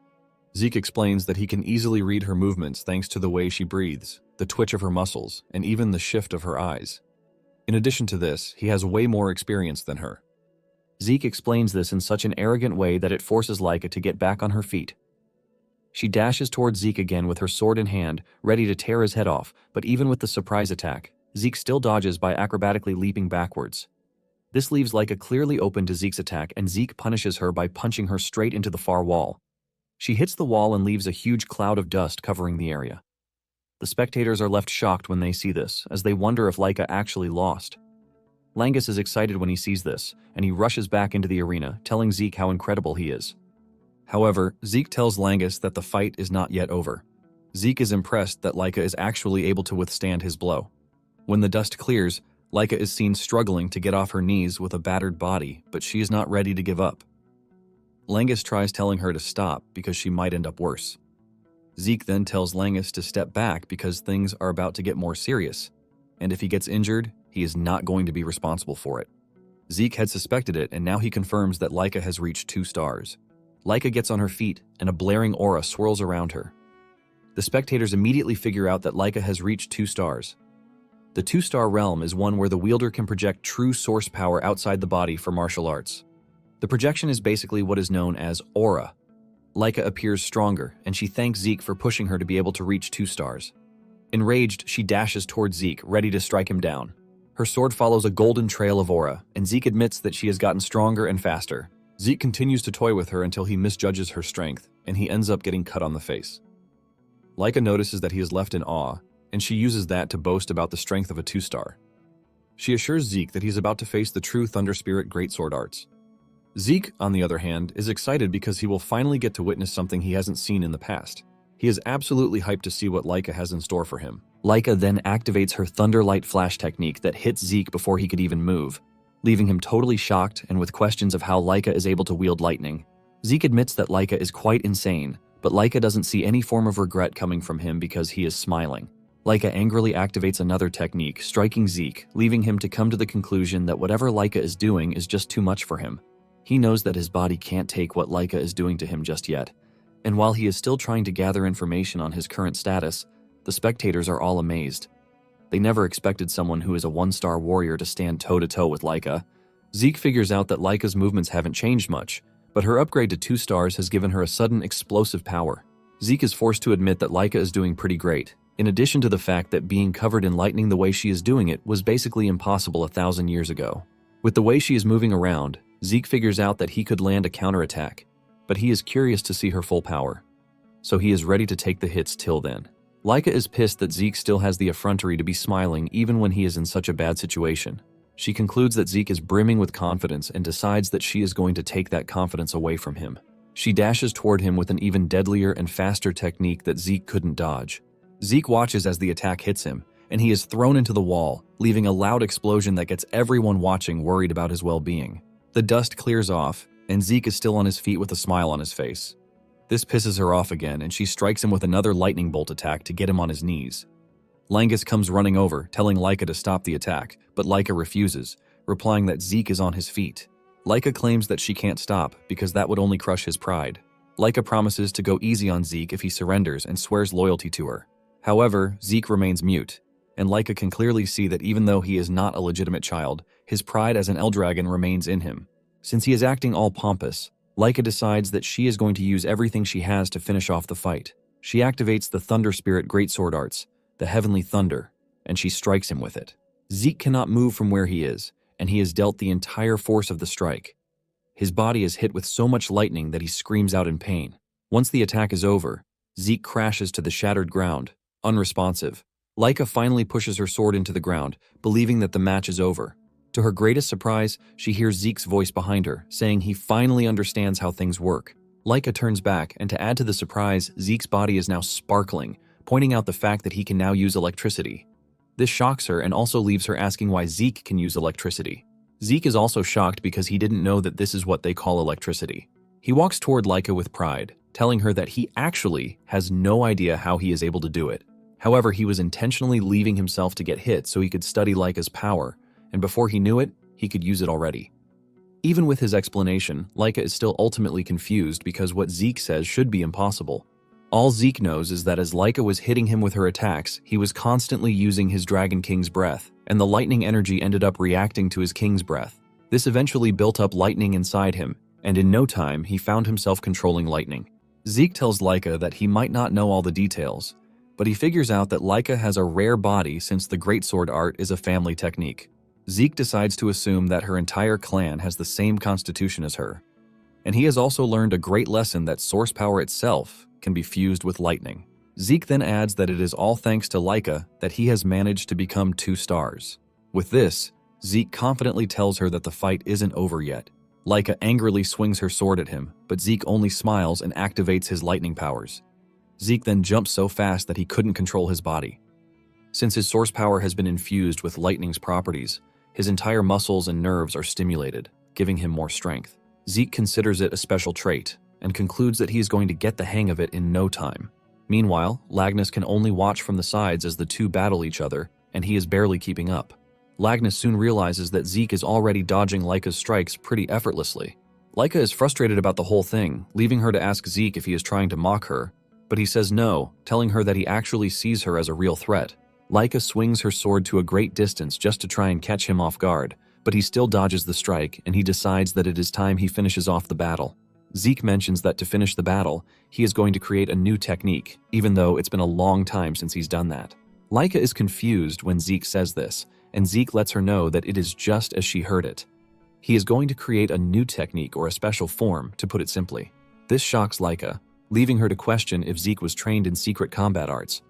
Zeke explains that he can easily read her movements thanks to the way she breathes, the twitch of her muscles, and even the shift of her eyes. In addition to this, he has way more experience than her. Zeke explains this in such an arrogant way that it forces Laika to get back on her feet. She dashes towards Zeke again with her sword in hand, ready to tear his head off, but even with the surprise attack, Zeke still dodges by acrobatically leaping backwards. This leaves Laika clearly open to Zeke's attack, and Zeke punishes her by punching her straight into the far wall. She hits the wall and leaves a huge cloud of dust covering the area. The spectators are left shocked when they see this, as they wonder if Laika actually lost. Langus is excited when he sees this, and he rushes back into the arena, telling Zeke how incredible he is. However, Zeke tells Langus that the fight is not yet over. Zeke is impressed that Laika is actually able to withstand his blow. When the dust clears, Laika is seen struggling to get off her knees with a battered body, but she is not ready to give up. Langus tries telling her to stop because she might end up worse. Zeke then tells Langus to step back because things are about to get more serious, and if he gets injured, he is not going to be responsible for it. Zeke had suspected it, and now he confirms that Laika has reached 2 stars. Laika gets on her feet, and a blaring aura swirls around her. The spectators immediately figure out that Laika has reached 2 stars. The 2-star realm is one where the wielder can project true source power outside the body for martial arts. The projection is basically what is known as aura. Laika appears stronger, and she thanks Zeke for pushing her to be able to reach 2 stars. Enraged, she dashes towards Zeke, ready to strike him down. Her sword follows a golden trail of aura, and Zeke admits that she has gotten stronger and faster. Zeke continues to toy with her until he misjudges her strength, and he ends up getting cut on the face. Laika notices that he is left in awe, and she uses that to boast about the strength of a 2-star. She assures Zeke that he's about to face the true Thunder Spirit Greatsword arts. Zeke, on the other hand, is excited because he will finally get to witness something he hasn't seen in the past. He is absolutely hyped to see what Laika has in store for him. Laika then activates her Thunderlight Flash technique that hits Zeke before he could even move, leaving him totally shocked and with questions of how Laika is able to wield lightning. Zeke admits that Laika is quite insane, but Laika doesn't see any form of regret coming from him because he is smiling. Laika angrily activates another technique, striking Zeke, leaving him to come to the conclusion that whatever Laika is doing is just too much for him. He knows that his body can't take what Laika is doing to him just yet, and while he is still trying to gather information on his current status, the spectators are all amazed. They never expected someone who is a 1-star warrior to stand toe-to-toe with Laika. Zeke figures out that Laika's movements haven't changed much, but her upgrade to 2 stars has given her a sudden explosive power. Zeke is forced to admit that Laika is doing pretty great, in addition to the fact that being covered in lightning the way she is doing it was basically impossible 1,000 years ago. With the way she is moving around, Zeke figures out that he could land a counterattack, but he is curious to see her full power. so he is ready to take the hits till then. Laika is pissed that Zeke still has the effrontery to be smiling even when he is in such a bad situation. She concludes that Zeke is brimming with confidence and decides that she is going to take that confidence away from him. She dashes toward him with an even deadlier and faster technique that Zeke couldn't dodge. Zeke watches as the attack hits him, and he is thrown into the wall, leaving a loud explosion that gets everyone watching worried about his well-being. The dust clears off, and Zeke is still on his feet with a smile on his face. This pisses her off again, and she strikes him with another lightning bolt attack to get him on his knees. Langus comes running over, telling Laika to stop the attack, but Laika refuses, replying that Zeke is on his feet. Laika claims that she can't stop because that would only crush his pride. Laika promises to go easy on Zeke if he surrenders and swears loyalty to her. However, Zeke remains mute, and Laika can clearly see that even though he is not a legitimate child, his pride as an Eldragon remains in him. Since he is acting all pompous, Laika decides that she is going to use everything she has to finish off the fight. She activates the Thunder Spirit Greatsword Arts, the Heavenly Thunder, and she strikes him with it. Zeke cannot move from where he is, and he is dealt the entire force of the strike. His body is hit with so much lightning that he screams out in pain. Once the attack is over, Zeke crashes to the shattered ground, unresponsive. Laika finally pushes her sword into the ground, believing that the match is over. To her greatest surprise, she hears Zeke's voice behind her, saying he finally understands how things work. Laika turns back, and to add to the surprise, Zeke's body is now sparkling, pointing out the fact that he can now use electricity. This shocks her and also leaves her asking why Zeke can use electricity. Zeke is also shocked because he didn't know that this is what they call electricity. He walks toward Laika with pride, telling her that he actually has no idea how he is able to do it. However, he was intentionally leaving himself to get hit so he could study Laika's power, and before he knew it, he could use it already. Even with his explanation, Laika is still ultimately confused because what Zeke says should be impossible. All Zeke knows is that as Laika was hitting him with her attacks, he was constantly using his Dragon King's breath, and the lightning energy ended up reacting to his King's breath. This eventually built up lightning inside him, and in no time, he found himself controlling lightning. Zeke tells Laika that he might not know all the details, but he figures out that Laika has a rare body since the Greatsword art is a family technique. Zeke decides to assume that her entire clan has the same constitution as her, and he has also learned a great lesson that source power itself can be fused with lightning. Zeke then adds that it is all thanks to Laika that he has managed to become 2 stars. With this, Zeke confidently tells her that the fight isn't over yet. Laika angrily swings her sword at him, but Zeke only smiles and activates his lightning powers. Zeke then jumps so fast that he couldn't control his body. Since his source power has been infused with lightning's properties, his entire muscles and nerves are stimulated, giving him more strength. Zeke considers it a special trait, and concludes that he is going to get the hang of it in no time. Meanwhile, Lagnus can only watch from the sides as the two battle each other, and he is barely keeping up. Lagnus soon realizes that Zeke is already dodging Laika's strikes pretty effortlessly. Laika is frustrated about the whole thing, leaving her to ask Zeke if he is trying to mock her, but he says no, telling her that he actually sees her as a real threat. Laika swings her sword to a great distance just to try and catch him off guard, but he still dodges the strike, and he decides that it is time he finishes off the battle. Zeke mentions that to finish the battle, he is going to create a new technique, even though it's been a long time since he's done that. Laika is confused when Zeke says this, and Zeke lets her know that it is just as she heard it. He is going to create a new technique or a special form, to put it simply. This shocks Laika, leaving her to question if Zeke was trained in secret combat arts,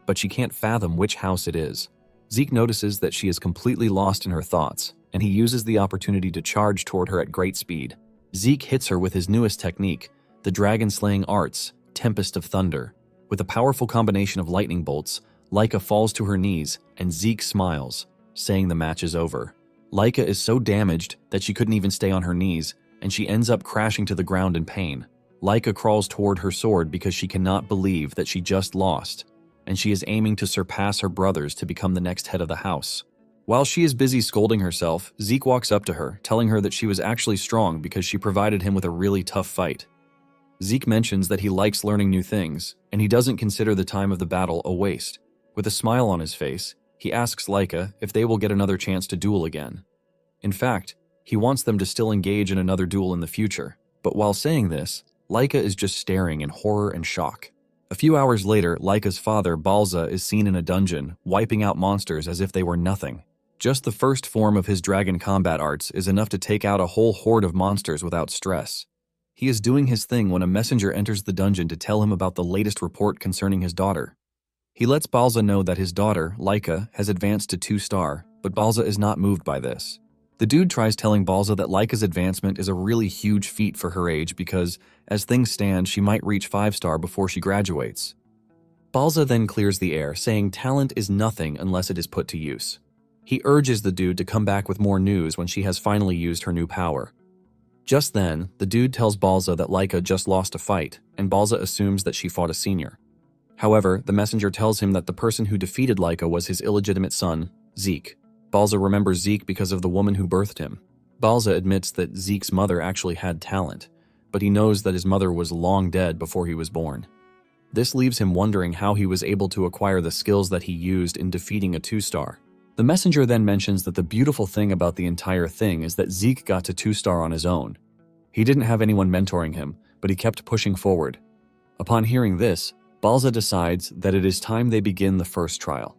but she can't fathom which house it is. Zeke notices that she is completely lost in her thoughts, and he uses the opportunity to charge toward her at great speed. Zeke hits her with his newest technique, the dragon-slaying arts, Tempest of Thunder. With a powerful combination of lightning bolts, Laika falls to her knees, and Zeke smiles, saying the match is over. Laika is so damaged that she couldn't even stay on her knees, and she ends up crashing to the ground in pain. Laika crawls toward her sword because she cannot believe that she just lost, and she is aiming to surpass her brothers to become the next head of the house. While she is busy scolding herself, Zeke walks up to her, telling her that she was actually strong because she provided him with a really tough fight. Zeke mentions that he likes learning new things, and he doesn't consider the time of the battle a waste. With a smile on his face, he asks Laika if they will get another chance to duel again. In fact, he wants them to still engage in another duel in the future, but while saying this, Laika is just staring in horror and shock. A few hours later, Laika's father, Balza, is seen in a dungeon, wiping out monsters as if they were nothing. Just the first form of his dragon combat arts is enough to take out a whole horde of monsters without stress. He is doing his thing when a messenger enters the dungeon to tell him about the latest report concerning his daughter. He lets Balza know that his daughter, Laika, has advanced to 2-star, but Balza is not moved by this. The dude tries telling Balza that Laika's advancement is a really huge feat for her age because, as things stand, she might reach 5-star before she graduates. Balza then clears the air, saying talent is nothing unless it is put to use. He urges the dude to come back with more news when she has finally used her new power. Just then, the dude tells Balza that Laika just lost a fight, and Balza assumes that she fought a senior. However, the messenger tells him that the person who defeated Laika was his illegitimate son, Zeke. Balza remembers Zeke because of the woman who birthed him. Balza admits that Zeke's mother actually had talent, but he knows that his mother was long dead before he was born. This leaves him wondering how he was able to acquire the skills that he used in defeating a 2-star. The messenger then mentions that the beautiful thing about the entire thing is that Zeke got to 2-star on his own. He didn't have anyone mentoring him, but he kept pushing forward. Upon hearing this, Balza decides that it is time they begin the first trial.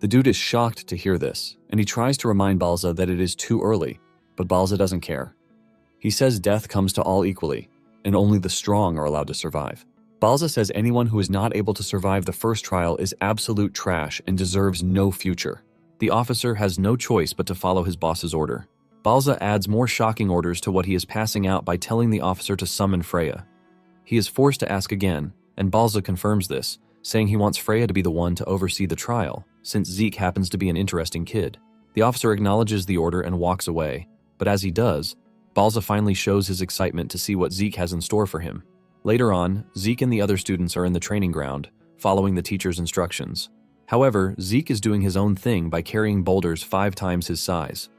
The dude is shocked to hear this, and he tries to remind Balza that it is too early, but Balza doesn't care. He says death comes to all equally, and only the strong are allowed to survive. Balza says anyone who is not able to survive the first trial is absolute trash and deserves no future. The officer has no choice but to follow his boss's order. Balza adds more shocking orders to what he is passing out by telling the officer to summon Freya. He is forced to ask again, and Balza confirms this, saying he wants Freya to be the one to oversee the trial, since Zeke happens to be an interesting kid. The officer acknowledges the order and walks away, but as he does, Balza finally shows his excitement to see what Zeke has in store for him. Later on, Zeke and the other students are in the training ground, following the teacher's instructions. However, Zeke is doing his own thing by carrying boulders 5 times his size.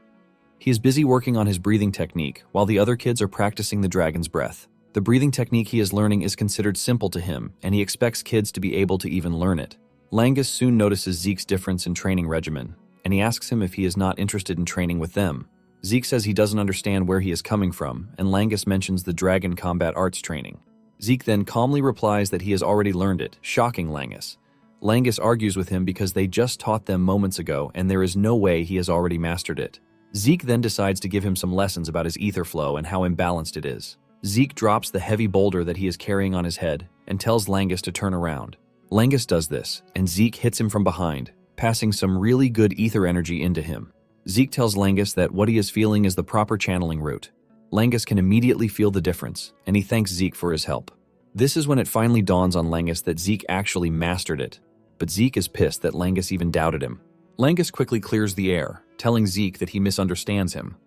He is busy working on his breathing technique, while the other kids are practicing the dragon's breath. The breathing technique he is learning is considered simple to him, and he expects kids to be able to even learn it. Langus soon notices Zeke's difference in training regimen, and he asks him if he is not interested in training with them. Zeke says he doesn't understand where he is coming from, and Langus mentions the dragon combat arts training. Zeke then calmly replies that he has already learned it, shocking Langus. Langus argues with him because they just taught them moments ago, and there is no way he has already mastered it. Zeke then decides to give him some lessons about his ether flow and how imbalanced it is. Zeke drops the heavy boulder that he is carrying on his head and tells Langus to turn around. Langus does this, and Zeke hits him from behind, passing some really good ether energy into him. Zeke tells Langus that what he is feeling is the proper channeling route. Langus can immediately feel the difference, and he thanks Zeke for his help. This is when it finally dawns on Langus that Zeke actually mastered it, but Zeke is pissed that Langus even doubted him. Langus quickly clears the air, telling Zeke that he misunderstands him.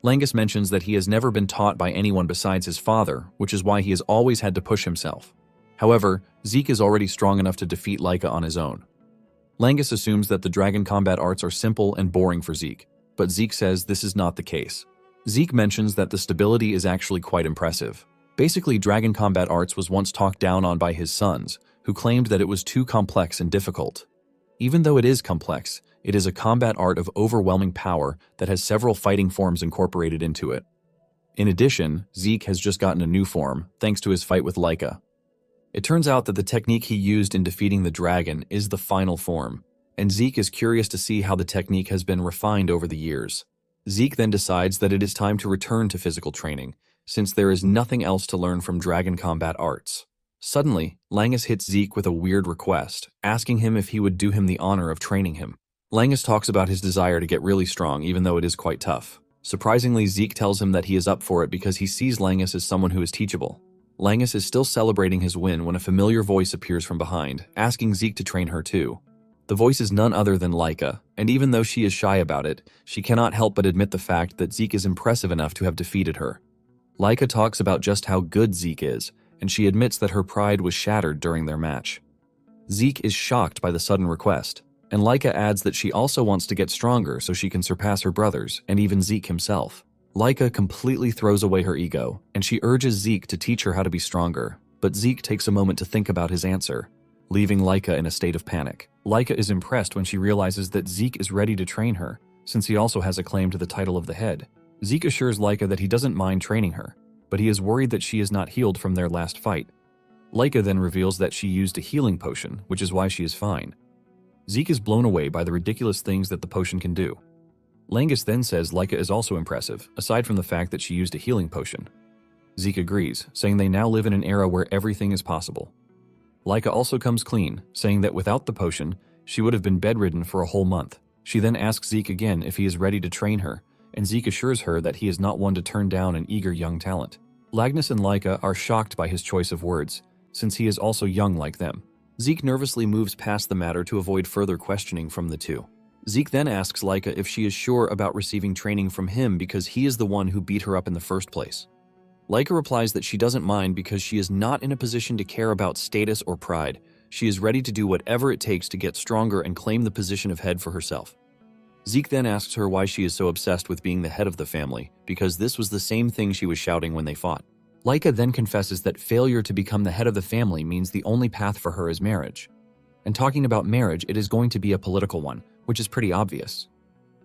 Langus mentions that he has never been taught by anyone besides his father, which is why he has always had to push himself. However, Zeke is already strong enough to defeat Laika on his own. Langus assumes that the dragon combat arts are simple and boring for Zeke, but Zeke says this is not the case. Zeke mentions that the stability is actually quite impressive. Basically, dragon combat arts was once talked down on by his sons, who claimed that it was too complex and difficult. Even though it is complex, it is a combat art of overwhelming power that has several fighting forms incorporated into it. In addition, Zeke has just gotten a new form, thanks to his fight with Laika. It turns out that the technique he used in defeating the dragon is the final form, and Zeke is curious to see how the technique has been refined over the years. Zeke then decides that it is time to return to physical training, since there is nothing else to learn from dragon combat arts. Suddenly, Langus hits Zeke with a weird request, asking him if he would do him the honor of training him. Langus talks about his desire to get really strong, even though it is quite tough. Surprisingly, Zeke tells him that he is up for it because he sees Langus as someone who is teachable. Langus is still celebrating his win when a familiar voice appears from behind, asking Zeke to train her too. The voice is none other than Laika, and even though she is shy about it, she cannot help but admit the fact that Zeke is impressive enough to have defeated her. Laika talks about just how good Zeke is, and she admits that her pride was shattered during their match. Zeke is shocked by the sudden request, and Laika adds that she also wants to get stronger so she can surpass her brothers and even Zeke himself. Laika completely throws away her ego, and she urges Zeke to teach her how to be stronger, but Zeke takes a moment to think about his answer, leaving Laika in a state of panic. Laika is impressed when she realizes that Zeke is ready to train her, since he also has a claim to the title of the head. Zeke assures Laika that he doesn't mind training her, but he is worried that she is not healed from their last fight. Laika then reveals that she used a healing potion, which is why she is fine. Zeke is blown away by the ridiculous things that the potion can do. Langus then says Laika is also impressive, aside from the fact that she used a healing potion. Zeke agrees, saying they now live in an era where everything is possible. Laika also comes clean, saying that without the potion, she would have been bedridden for a whole month. She then asks Zeke again if he is ready to train her, and Zeke assures her that he is not one to turn down an eager young talent. Lagnus and Laika are shocked by his choice of words, since he is also young like them. Zeke nervously moves past the matter to avoid further questioning from the two. Zeke then asks Laika if she is sure about receiving training from him because he is the one who beat her up in the first place. Laika replies that she doesn't mind because she is not in a position to care about status or pride. She is ready to do whatever it takes to get stronger and claim the position of head for herself. Zeke then asks her why she is so obsessed with being the head of the family, because this was the same thing she was shouting when they fought. Laika then confesses that failure to become the head of the family means the only path for her is marriage. And talking about marriage, it is going to be a political one, which is pretty obvious.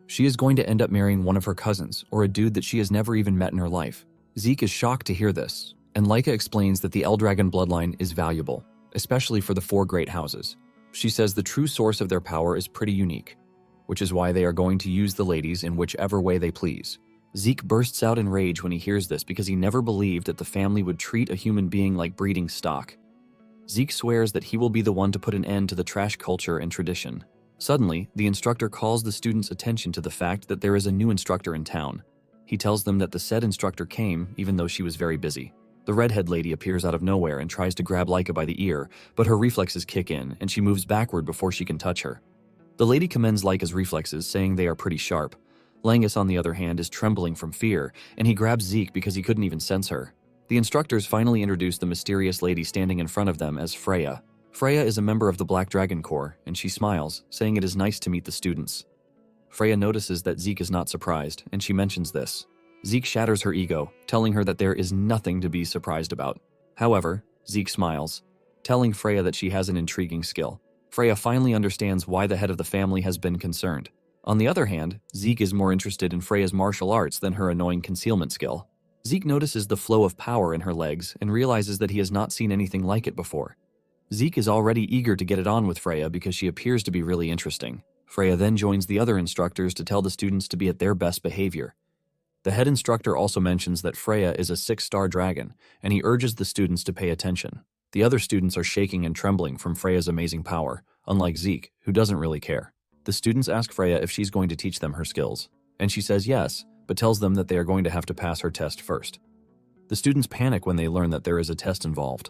She is going to end up marrying one of her cousins, or a dude that she has never even met in her life. Zeke is shocked to hear this, and Laika explains that the Eldragon bloodline is valuable, especially for the 4 great houses. She says the true source of their power is pretty unique, which is why they are going to use the ladies in whichever way they please. Zeke bursts out in rage when he hears this because he never believed that the family would treat a human being like breeding stock. Zeke swears that he will be the one to put an end to the trash culture and tradition. Suddenly, the instructor calls the students' attention to the fact that there is a new instructor in town. He tells them that the said instructor came even though she was very busy. The redhead lady appears out of nowhere and tries to grab Laika by the ear, but her reflexes kick in and she moves backward before she can touch her. The lady commends Laika's reflexes, saying they are pretty sharp. Langus, on the other hand, is trembling from fear, and he grabs Zeke because he couldn't even sense her. The instructors finally introduce the mysterious lady standing in front of them as Freya. Freya is a member of the Black Dragon Corps, and she smiles, saying it is nice to meet the students. Freya notices that Zeke is not surprised, and she mentions this. Zeke shatters her ego, telling her that there is nothing to be surprised about. However, Zeke smiles, telling Freya that she has an intriguing skill. Freya finally understands why the head of the family has been concerned. On the other hand, Zeke is more interested in Freya's martial arts than her annoying concealment skill. Zeke notices the flow of power in her legs and realizes that he has not seen anything like it before. Zeke is already eager to get it on with Freya because she appears to be really interesting. Freya then joins the other instructors to tell the students to be at their best behavior. The head instructor also mentions that Freya is a 6-star dragon, and he urges the students to pay attention. The other students are shaking and trembling from Freya's amazing power, unlike Zeke, who doesn't really care. The students ask Freya if she's going to teach them her skills, and she says yes, but tells them that they are going to have to pass her test first. The students panic when they learn that there is a test involved,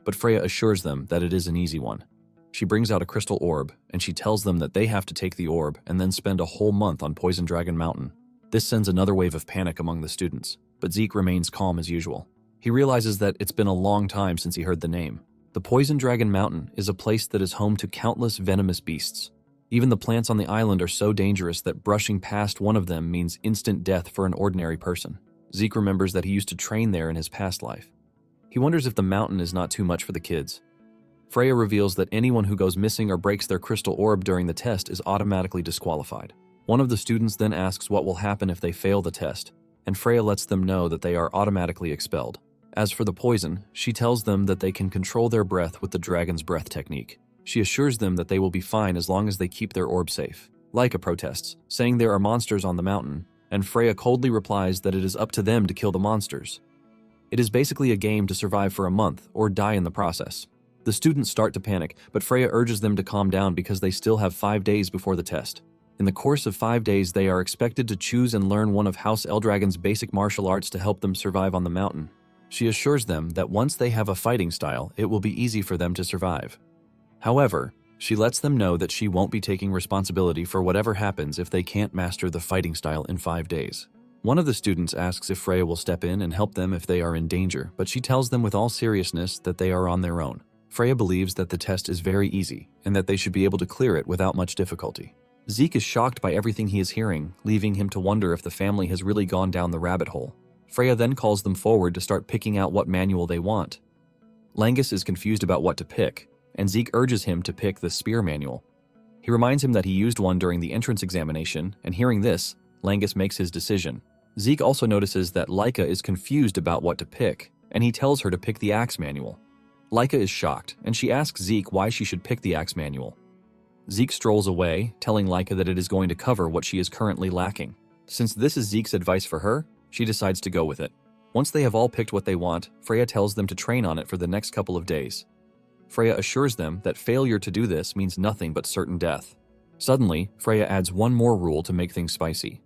but Freya assures them that it is an easy one. She brings out a crystal orb, and she tells them that they have to take the orb and then spend a whole month on Poison Dragon Mountain. This sends another wave of panic among the students, but Zeke remains calm as usual. He realizes that it's been a long time since he heard the name. The Poison Dragon Mountain is a place that is home to countless venomous beasts. Even the plants on the island are so dangerous that brushing past one of them means instant death for an ordinary person. Zeke remembers that he used to train there in his past life. He wonders if the mountain is not too much for the kids. Freya reveals that anyone who goes missing or breaks their crystal orb during the test is automatically disqualified. One of the students then asks what will happen if they fail the test, and Freya lets them know that they are automatically expelled. As for the poison, she tells them that they can control their breath with the dragon's breath technique. She assures them that they will be fine as long as they keep their orb safe. Laika protests, saying there are monsters on the mountain, and Freya coldly replies that it is up to them to kill the monsters. It is basically a game to survive for a month or die in the process. The students start to panic, but Freya urges them to calm down because they still have 5 days before the test. In the course of 5 days, they are expected to choose and learn one of House Eldragon's basic martial arts to help them survive on the mountain. She assures them that once they have a fighting style, it will be easy for them to survive. However, she lets them know that she won't be taking responsibility for whatever happens if they can't master the fighting style in 5 days. One of the students asks if Freya will step in and help them if they are in danger, but she tells them with all seriousness that they are on their own. Freya believes that the test is very easy and that they should be able to clear it without much difficulty. Zeke is shocked by everything he is hearing, leaving him to wonder if the family has really gone down the rabbit hole. Freya then calls them forward to start picking out what manual they want. Langus is confused about what to pick, and Zeke urges him to pick the spear manual. He reminds him that he used one during the entrance examination, and hearing this, Langus makes his decision. Zeke also notices that Laika is confused about what to pick, and he tells her to pick the axe manual. Laika is shocked, and she asks Zeke why she should pick the axe manual. Zeke strolls away, telling Laika that it is going to cover what she is currently lacking. Since this is Zeke's advice for her, she decides to go with it. Once they have all picked what they want, Freya tells them to train on it for the next couple of days. Freya assures them that failure to do this means nothing but certain death. Suddenly, Freya adds one more rule to make things spicy.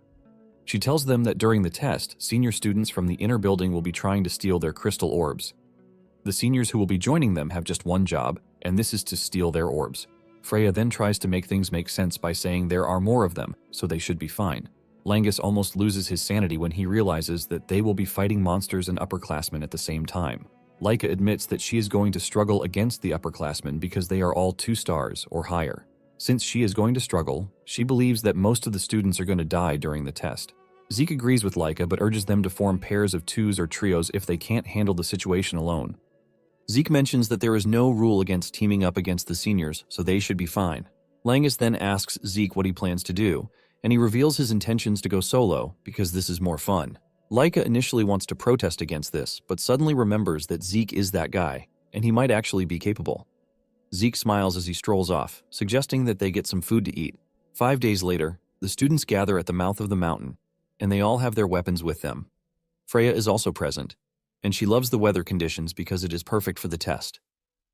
She tells them that during the test, senior students from the inner building will be trying to steal their crystal orbs. The seniors who will be joining them have just one job, and this is to steal their orbs. Freya then tries to make things make sense by saying there are more of them, so they should be fine. Langus almost loses his sanity when he realizes that they will be fighting monsters and upperclassmen at the same time. Laika admits that she is going to struggle against the upperclassmen because they are all 2 stars or higher. Since she is going to struggle, she believes that most of the students are going to die during the test. Zeke agrees with Laika but urges them to form pairs of 2s or trios if they can't handle the situation alone. Zeke mentions that there is no rule against teaming up against the seniors, so they should be fine. Langus then asks Zeke what he plans to do, and he reveals his intentions to go solo because this is more fun. Laika initially wants to protest against this, but suddenly remembers that Zeke is that guy, and he might actually be capable. Zeke smiles as he strolls off, suggesting that they get some food to eat. 5 days later, the students gather at the mouth of the mountain, and they all have their weapons with them. Freya is also present, and she loves the weather conditions because it is perfect for the test.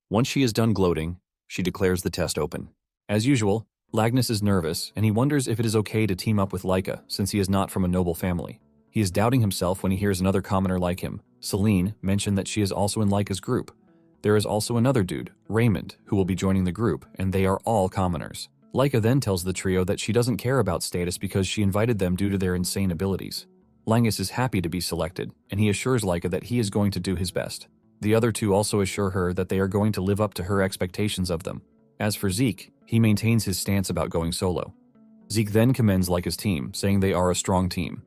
Once she is done gloating, she declares the test open. As usual, Lagnus is nervous, and he wonders if it is okay to team up with Laika since he is not from a noble family. He is doubting himself when he hears another commoner like him, Celine, mention that she is also in Laika's group. There is also another dude, Raymond, who will be joining the group, and they are all commoners. Laika then tells the trio that she doesn't care about status because she invited them due to their insane abilities. Langus is happy to be selected, and he assures Laika that he is going to do his best. The other 2 also assure her that they are going to live up to her expectations of them. As for Zeke, he maintains his stance about going solo. Zeke then commends Laika's team, saying they are a strong team.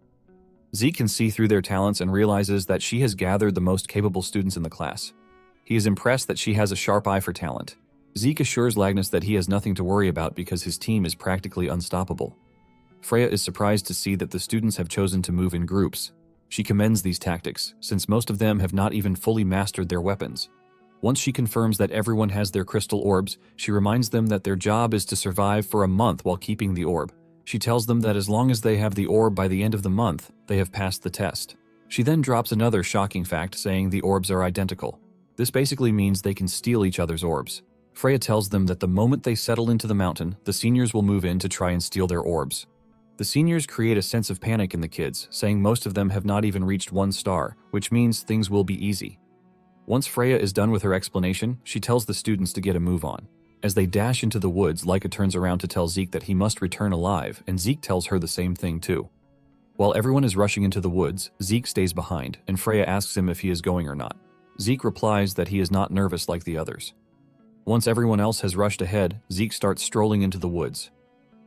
Zeke can see through their talents and realizes that she has gathered the most capable students in the class. He is impressed that she has a sharp eye for talent. Zeke assures Lagnus that he has nothing to worry about because his team is practically unstoppable. Freya is surprised to see that the students have chosen to move in groups. She commends these tactics, since most of them have not even fully mastered their weapons. Once she confirms that everyone has their crystal orbs, she reminds them that their job is to survive for a month while keeping the orb. She tells them that as long as they have the orb by the end of the month, they have passed the test. She then drops another shocking fact saying the orbs are identical. This basically means they can steal each other's orbs. Freya tells them that the moment they settle into the mountain, the seniors will move in to try and steal their orbs. The seniors create a sense of panic in the kids, saying most of them have not even reached 1 star, which means things will be easy. Once Freya is done with her explanation, she tells the students to get a move on. As they dash into the woods, Laika turns around to tell Zeke that he must return alive, and Zeke tells her the same thing too. While everyone is rushing into the woods, Zeke stays behind, and Freya asks him if he is going or not. Zeke replies that he is not nervous like the others. Once everyone else has rushed ahead, Zeke starts strolling into the woods.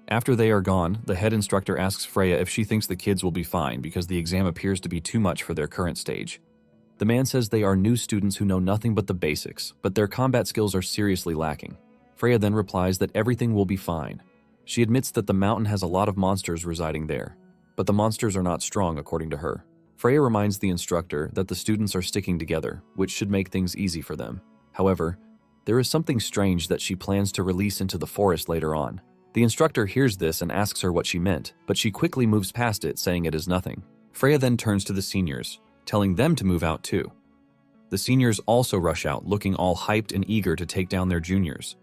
After they are gone, the head instructor asks Freya if she thinks the kids will be fine because the exam appears to be too much for their current stage. The man says they are new students who know nothing but the basics, but their combat skills are seriously lacking. Freya then replies that everything will be fine. She admits that the mountain has a lot of monsters residing there, but the monsters are not strong according to her. Freya reminds the instructor that the students are sticking together, which should make things easy for them. However, there is something strange that she plans to release into the forest later on. The instructor hears this and asks her what she meant, but she quickly moves past it, saying it is nothing. Freya then turns to the seniors, telling them to move out too. The seniors also rush out, looking all hyped and eager to take down their juniors.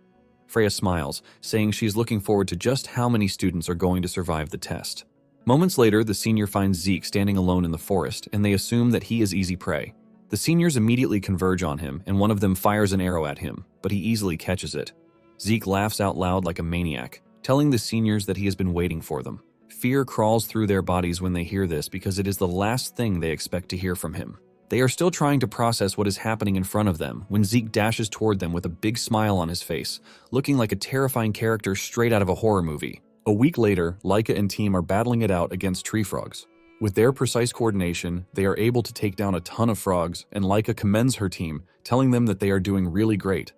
Freya smiles, saying she is looking forward to just how many students are going to survive the test. Moments later, the senior finds Zeke standing alone in the forest, and they assume that he is easy prey. The seniors immediately converge on him, and one of them fires an arrow at him, but he easily catches it. Zeke laughs out loud like a maniac, telling the seniors that he has been waiting for them. Fear crawls through their bodies when they hear this because it is the last thing they expect to hear from him. They are still trying to process what is happening in front of them when Zeke dashes toward them with a big smile on his face, looking like a terrifying character straight out of a horror movie. A week later, Laika and team are battling it out against tree frogs. With their precise coordination, they are able to take down a ton of frogs, and Laika commends her team, telling them that they are doing really great.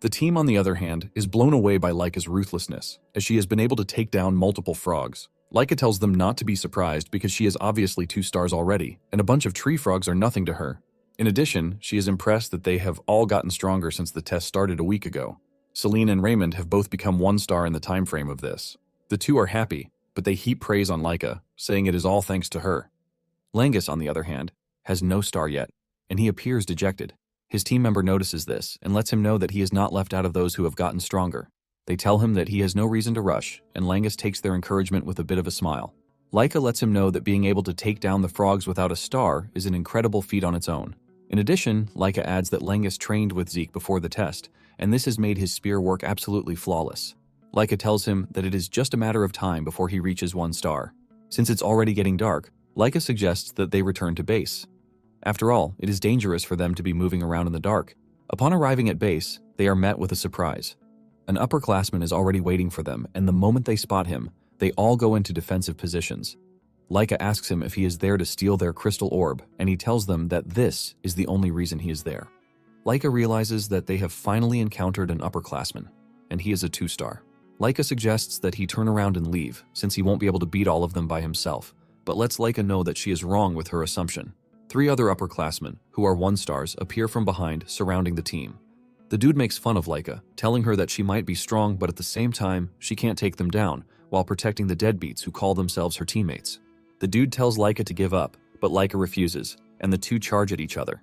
The team, on the other hand, is blown away by Laika's ruthlessness, as she has been able to take down multiple frogs. Laika tells them not to be surprised because she is obviously 2 stars already, and a bunch of tree frogs are nothing to her. In addition, she is impressed that they have all gotten stronger since the test started a week ago. Celine and Raymond have both become 1 star in the time frame of this. The 2 are happy, but they heap praise on Laika, saying it is all thanks to her. Langus, on the other hand, has no star yet, and he appears dejected. His team member notices this and lets him know that he is not left out of those who have gotten stronger. They tell him that he has no reason to rush, and Langus takes their encouragement with a bit of a smile. Laika lets him know that being able to take down the frogs without a star is an incredible feat on its own. In addition, Laika adds that Langus trained with Zeke before the test, and this has made his spear work absolutely flawless. Laika tells him that it is just a matter of time before he reaches 1 star. Since it's already getting dark, Laika suggests that they return to base. After all, it is dangerous for them to be moving around in the dark. Upon arriving at base, they are met with a surprise. An upperclassman is already waiting for them, and the moment they spot him, they all go into defensive positions. Laika asks him if he is there to steal their crystal orb, and he tells them that this is the only reason he is there. Laika realizes that they have finally encountered an upperclassman, and he is a 2-star. Laika suggests that he turn around and leave, since he won't be able to beat all of them by himself, but lets Laika know that she is wrong with her assumption. 3 other upperclassmen, who are 1-stars, appear from behind, surrounding the team. The dude makes fun of Laika, telling her that she might be strong, but at the same time, she can't take them down, while protecting the deadbeats who call themselves her teammates. The dude tells Laika to give up, but Laika refuses, and the two charge at each other.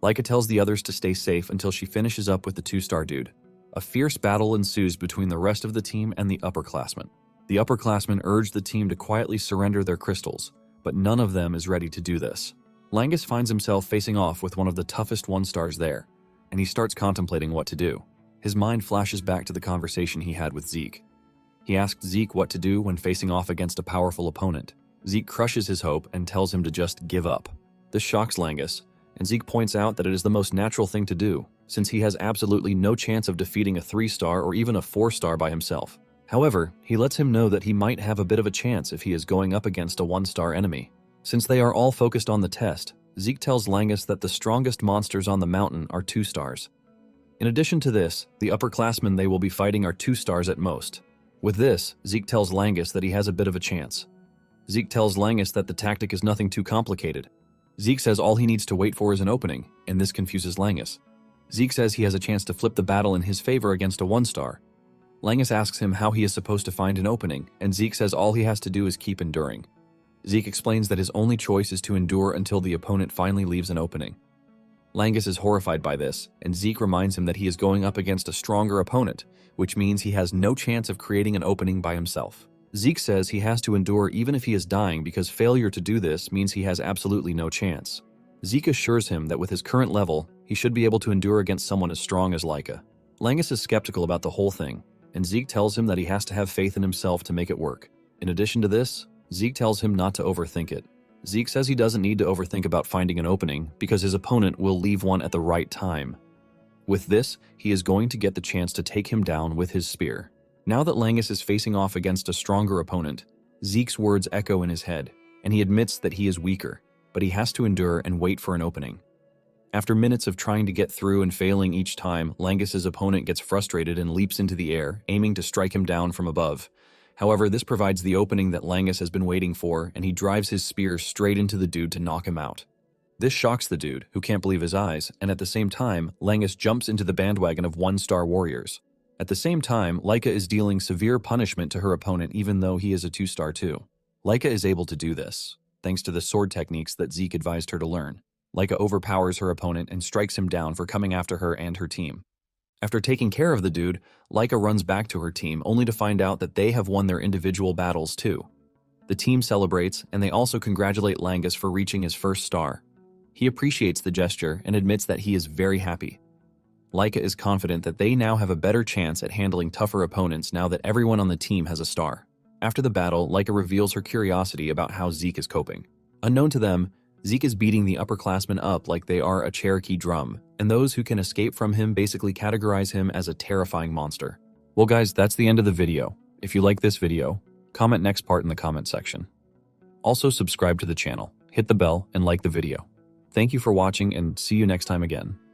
Laika tells the others to stay safe until she finishes up with the 2-star dude. A fierce battle ensues between the rest of the team and the upperclassmen. The upperclassmen urge the team to quietly surrender their crystals, but none of them is ready to do this. Langus finds himself facing off with one of the toughest 1-stars there, and he starts contemplating what to do. His mind flashes back to the conversation he had with Zeke. He asked Zeke what to do when facing off against a powerful opponent. Zeke crushes his hope and tells him to just give up. This shocks Langus, and Zeke points out that it is the most natural thing to do, since he has absolutely no chance of defeating a 3-star or even a 4-star by himself. However, he lets him know that he might have a bit of a chance if he is going up against a 1-star enemy. Since they are all focused on the test, Zeke tells Langus that the strongest monsters on the mountain are 2-stars. In addition to this, the upperclassmen they will be fighting are 2-stars at most. With this, Zeke tells Langus that he has a bit of a chance. Zeke tells Langus that the tactic is nothing too complicated. Zeke says all he needs to wait for is an opening, and this confuses Langus. Zeke says he has a chance to flip the battle in his favor against a 1-star. Langus asks him how he is supposed to find an opening, and Zeke says all he has to do is keep enduring. Zeke explains that his only choice is to endure until the opponent finally leaves an opening. Langus is horrified by this, and Zeke reminds him that he is going up against a stronger opponent, which means he has no chance of creating an opening by himself. Zeke says he has to endure even if he is dying because failure to do this means he has absolutely no chance. Zeke assures him that with his current level, he should be able to endure against someone as strong as Laika. Langus is skeptical about the whole thing, and Zeke tells him that he has to have faith in himself to make it work. In addition to this, Zeke tells him not to overthink it. Zeke says he doesn't need to overthink about finding an opening because his opponent will leave one at the right time. With this, he is going to get the chance to take him down with his spear. Now that Langus is facing off against a stronger opponent, Zeke's words echo in his head, and he admits that he is weaker, but he has to endure and wait for an opening. After minutes of trying to get through and failing each time, Langus's opponent gets frustrated and leaps into the air, aiming to strike him down from above. However, this provides the opening that Langus has been waiting for, and he drives his spear straight into the dude to knock him out. This shocks the dude, who can't believe his eyes, and at the same time, Langus jumps into the bandwagon of 1-star warriors. At the same time, Laika is dealing severe punishment to her opponent even though he is a 2-star too. Laika is able to do this, thanks to the sword techniques that Zeke advised her to learn. Laika overpowers her opponent and strikes him down for coming after her and her team. After taking care of the dude, Laika runs back to her team only to find out that they have won their individual battles too. The team celebrates, and they also congratulate Langus for reaching his 1st star. He appreciates the gesture and admits that he is very happy. Laika is confident that they now have a better chance at handling tougher opponents now that everyone on the team has a star. After the battle, Laika reveals her curiosity about how Zeke is coping. Unknown to them, Zeke is beating the upperclassmen up like they are a Cherokee drum, and those who can escape from him basically categorize him as a terrifying monster. Well guys, that's the end of the video. If you like this video, comment next part in the comment section. Also subscribe to the channel, hit the bell, and like the video. Thank you for watching and see you next time again.